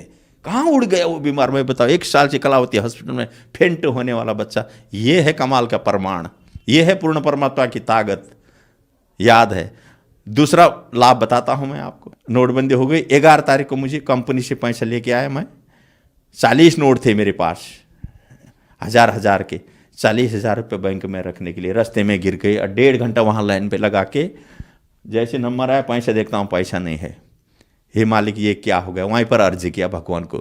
कहाँ उड़ गया वो बीमार, मैं बताओ। 1 साल से कलावती हॉस्पिटल में फेंट होने वाला बच्चा, ये है कमाल का प्रमाण, ये है पूर्ण परमात्मा की ताकत, याद है। दूसरा लाभ बताता हूँ मैं आपको। नोटबंदी हो गई, 11 तारीख को मुझे कंपनी से पैसा लेके आया मैं, 40 नोट थे मेरे पास, 1000 के, 40,000 रुपये बैंक में रखने के लिए। रास्ते में गिर गई और 1.5 घंटा वहाँ लाइन पे लगा के, जैसे नंबर आया पैसा देखता हूँ, पैसा नहीं है। हे मालिक ये क्या हो गया, वहीं पर अर्ज किया भगवान को।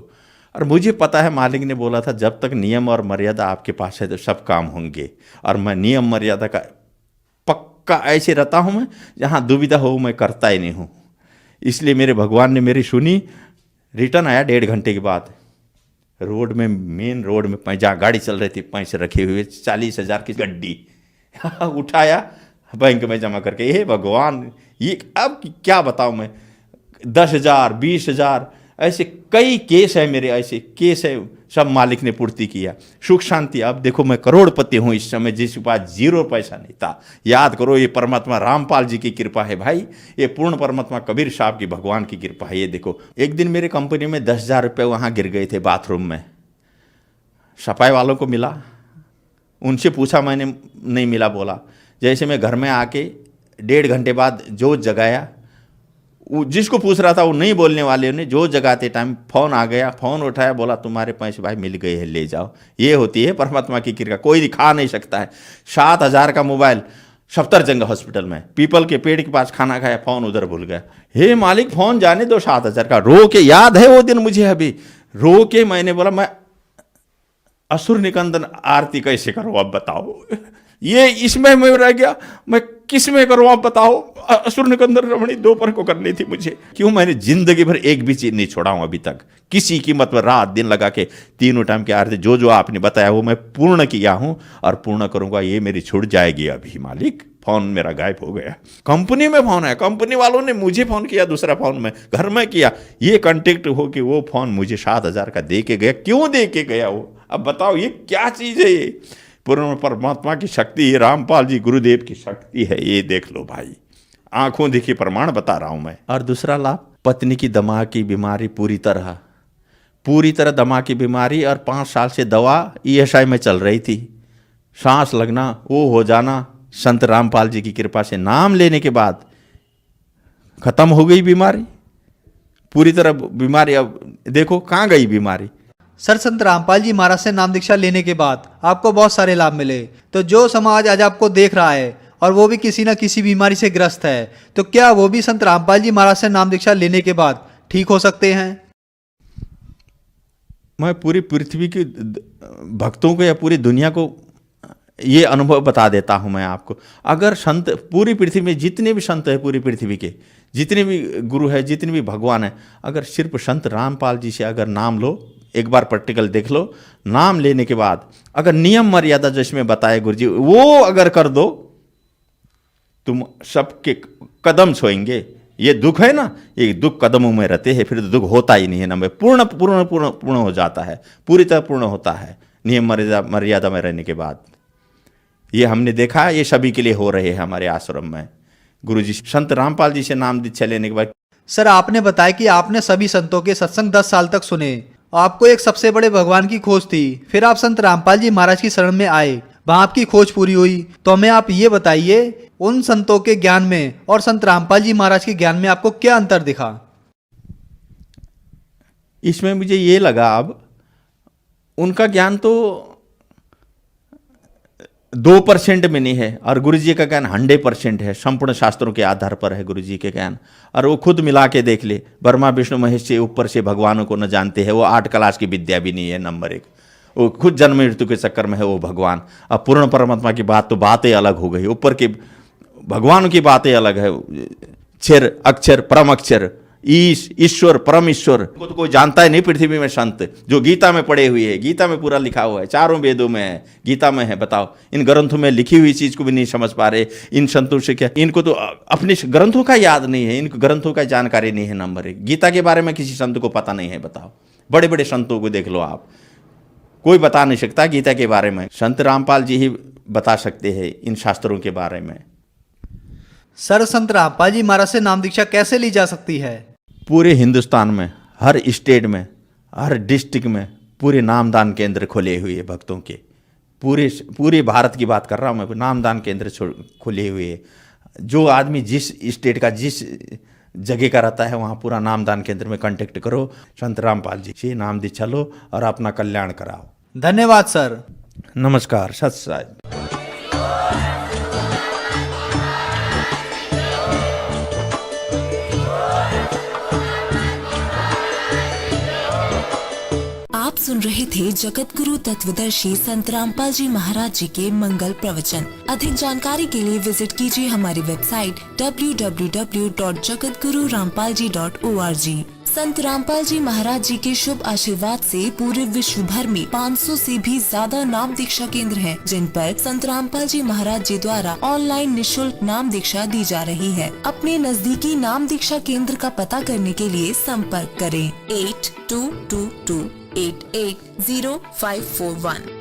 और मुझे पता है मालिक ने बोला था जब तक नियम और मर्यादा आपके पास है तो सब काम होंगे। और मैं नियम मर्यादा का पक्का ऐसे रहता हूँ, मैं जहाँ दुविधा हो मैं करता ही नहीं हूँ। इसलिए मेरे भगवान ने मेरी सुनी। रिटर्न आया 1.5 घंटे के बाद, रोड में, मेन रोड में जहाँ गाड़ी चल रही थी, पैसे रखे हुए 40,000 की गड्डी उठाया, बैंक में जमा करके। हे भगवान, ये अब क्या बताऊँ मैं, 10,000 20,000 ऐसे कई केस है मेरे, ऐसे केस है, सब मालिक ने पूर्ति किया। सुख शांति। अब देखो मैं करोड़पति हूँ इस समय, जिसके पास 0 पैसा नहीं था। याद करो, ये परमात्मा रामपाल जी की कृपा है भाई, ये पूर्ण परमात्मा कबीर साहब की, भगवान की कृपा है। ये देखो, एक दिन मेरे कंपनी में 10,000 रुपये वहाँ गिर गए थे बाथरूम में, सफाई वालों को मिला, उनसे पूछा मैंने, नहीं मिला। बोला जैसे मैं घर में आके 1.5 घंटे बाद जो जगाया, जिसको पूछ रहा था वो नहीं बोलने वाले ने, जो जगाते टाइम फ़ोन आ गया, फ़ोन उठाया, बोला तुम्हारे पैसे भाई मिल गए हैं, ले जाओ। ये होती है परमात्मा की कृपा, कोई दिखा नहीं सकता है। 7,000 का मोबाइल सफदरजंग हॉस्पिटल में, पीपल के पेड़ के पास खाना खाया, फोन उधर भूल गया। हे मालिक फोन जाने दो 7,000 का। रो के, याद है वो दिन मुझे अभी, रो के मैंने बोला मैं असुर निकंदन आरती कैसे करूं अब बताओ। ये इसमें मैं रह गया, मैं किस में करूं आप बताओ। असुर निकंदन रमणी दोपहर को करनी थी मुझे। क्यों, मैंने जिंदगी भर एक भी चीज नहीं छोड़ा हूं अभी तक, किसी कीमत पर रात दिन लगा के तीनों टाइम की आरती जो जो आपने बताया वो मैं पूर्ण किया हूं और पूर्ण करूंगा। ये मेरी छूट जाएगी अभी मालिक। फोन मेरा गायब हो गया। कंपनी में फोन है, कंपनी वालों ने मुझे फोन किया, दूसरा फोन में घर में किया, ये कांटेक्ट हो कि वो फोन मुझे 7,000 का दे के गया। क्यों दे के गया वो, अब बताओ ये क्या चीज है। ये पूर्ण परमात्मा की शक्ति, ये रामपाल जी गुरुदेव की शक्ति है, ये देख लो भाई, आंखों देखी प्रमाण बता रहा हूं मैं। और दूसरा लाभ, पत्नी की दमा की बीमारी पूरी तरह दमा की बीमारी, और 5 साल से दवा ESI में चल रही थी, सांस लगना वो हो जाना, संत रामपाल जी की कृपा से नाम लेने के बाद खत्म हो गई बीमारी पूरी तरह। बीमारी अब देखो कहाँ गई बीमारी। सर, संत रामपाल जी महाराज से नाम दीक्षा लेने के बाद आपको बहुत सारे लाभ मिले, तो जो समाज आज आपको देख रहा है और वो भी किसी न किसी बीमारी से ग्रस्त है, तो क्या वो भी संत रामपाल जी महाराज से नाम दीक्षा लेने के बाद ठीक हो सकते हैं? मैं पूरी पृथ्वी के भक्तों को या पूरी दुनिया को ये अनुभव बता देता हूं मैं आपको। अगर संत, पूरी पृथ्वी में जितने भी संत है, पूरी पृथ्वी के जितने भी गुरु है, जितने भी भगवान है, अगर सिर्फ संत रामपाल जी से अगर नाम लो, एक बार प्रैक्टिकल देख लो, नाम लेने के बाद अगर नियम मर्यादा जिसमें बताए गुरु जी वो अगर कर दो, तुम सबके कदम सोएंगे। ये दुख है ना, ये दुख कदमों में रहते हैं, फिर तो दुख होता ही नहीं है ना, में पूर्ण पूर्ण पूर्ण पूर्ण हो जाता है, पूरी तरह पूर्ण होता है नियम मर्यादा में रहने के बाद। ये हमने देखा, ये सभी के लिए हो रहे हैं हमारे आश्रम में। गुरुजी संत रामपाल जी से नाम दीक्षा लेने के बाद। सर, आपने बताया कि आपने सभी संतों के सत्संग 10 साल तक सुने, आपको एक सबसे बड़े भगवान की खोज थी, फिर आप संत रामपाल जी महाराज की शरण में आए, वहां आपकी खोज पूरी हुई। तो हमें आप ये बताइए, उन संतों के ज्ञान में और संत रामपाल जी महाराज के ज्ञान में आपको क्या अंतर दिखा? इसमें मुझे ये लगा, अब उनका ज्ञान तो 2% में नहीं है और गुरुजी का ज्ञान 100% है, संपूर्ण शास्त्रों के आधार पर है गुरुजी के ज्ञान। और वो खुद मिला के देख ले, ब्रह्मा विष्णु महेश से ऊपर से भगवानों को न जानते हैं, वो 8 क्लास की विद्या भी नहीं है, नंबर 1। वो खुद जन्म मृत्यु के चक्कर में है वो भगवान। अब पूर्ण परमात्मा की बात तो बातें अलग हो गई, ऊपर के भगवान की बातें अलग है, क्षर अक्षर परम अक्षर, ईश्वर परम ईश्वर को तो कोई जानता है नहीं पृथ्वी में। संत जो गीता में पढ़े हुए है, गीता में पूरा लिखा हुआ है, चारों वेदों में है, गीता में है। बताओ, इन ग्रंथों में लिखी हुई चीज को भी नहीं समझ पा रहे। इन संतों से क्या, इनको तो अपने ग्रंथों का याद नहीं है, इनको ग्रंथों का जानकारी नहीं है, नंबर 1। गीता के बारे में किसी संत को पता नहीं है। बताओ, बड़े बड़े संतों को देख लो आप, कोई बता नहीं सकता गीता के बारे में, संत रामपाल जी ही बता सकते हैं इन शास्त्रों के बारे में। सर, संत रामपाल जी महाराज से नाम दीक्षा कैसे ली जा सकती है? पूरे हिंदुस्तान में, हर स्टेट में, हर डिस्ट्रिक्ट में पूरे नामदान केंद्र खुले हुए हैं भक्तों के। पूरे भारत की बात कर रहा हूँ मैं, नामदान केंद्र खुले हुए हैं। जो आदमी जिस स्टेट का जिस जगह का रहता है, वहाँ पूरा नामदान केंद्र में कांटेक्ट करो, संत रामपाल जी से नाम दीक्षा लो और अपना कल्याण कराओ। धन्यवाद सर। नमस्कार, सत साई। आप सुन रहे थे जगत गुरु तत्वदर्शी संत रामपाल जी महाराज जी के मंगल प्रवचन। अधिक जानकारी के लिए विजिट कीजिए हमारी वेबसाइट www.jagatgururampalji.org। संत रामपाल जी महाराज जी के शुभ आशीर्वाद से पूरे विश्व भर में 500 से भी ज्यादा नाम दीक्षा केंद्र हैं, जिन पर संत रामपाल जी महाराज जी द्वारा ऑनलाइन निशुल्क नाम दीक्षा दी जा रही है। अपने नजदीकी नाम दीक्षा केंद्र का पता करने के लिए संपर्क करें 8222880541।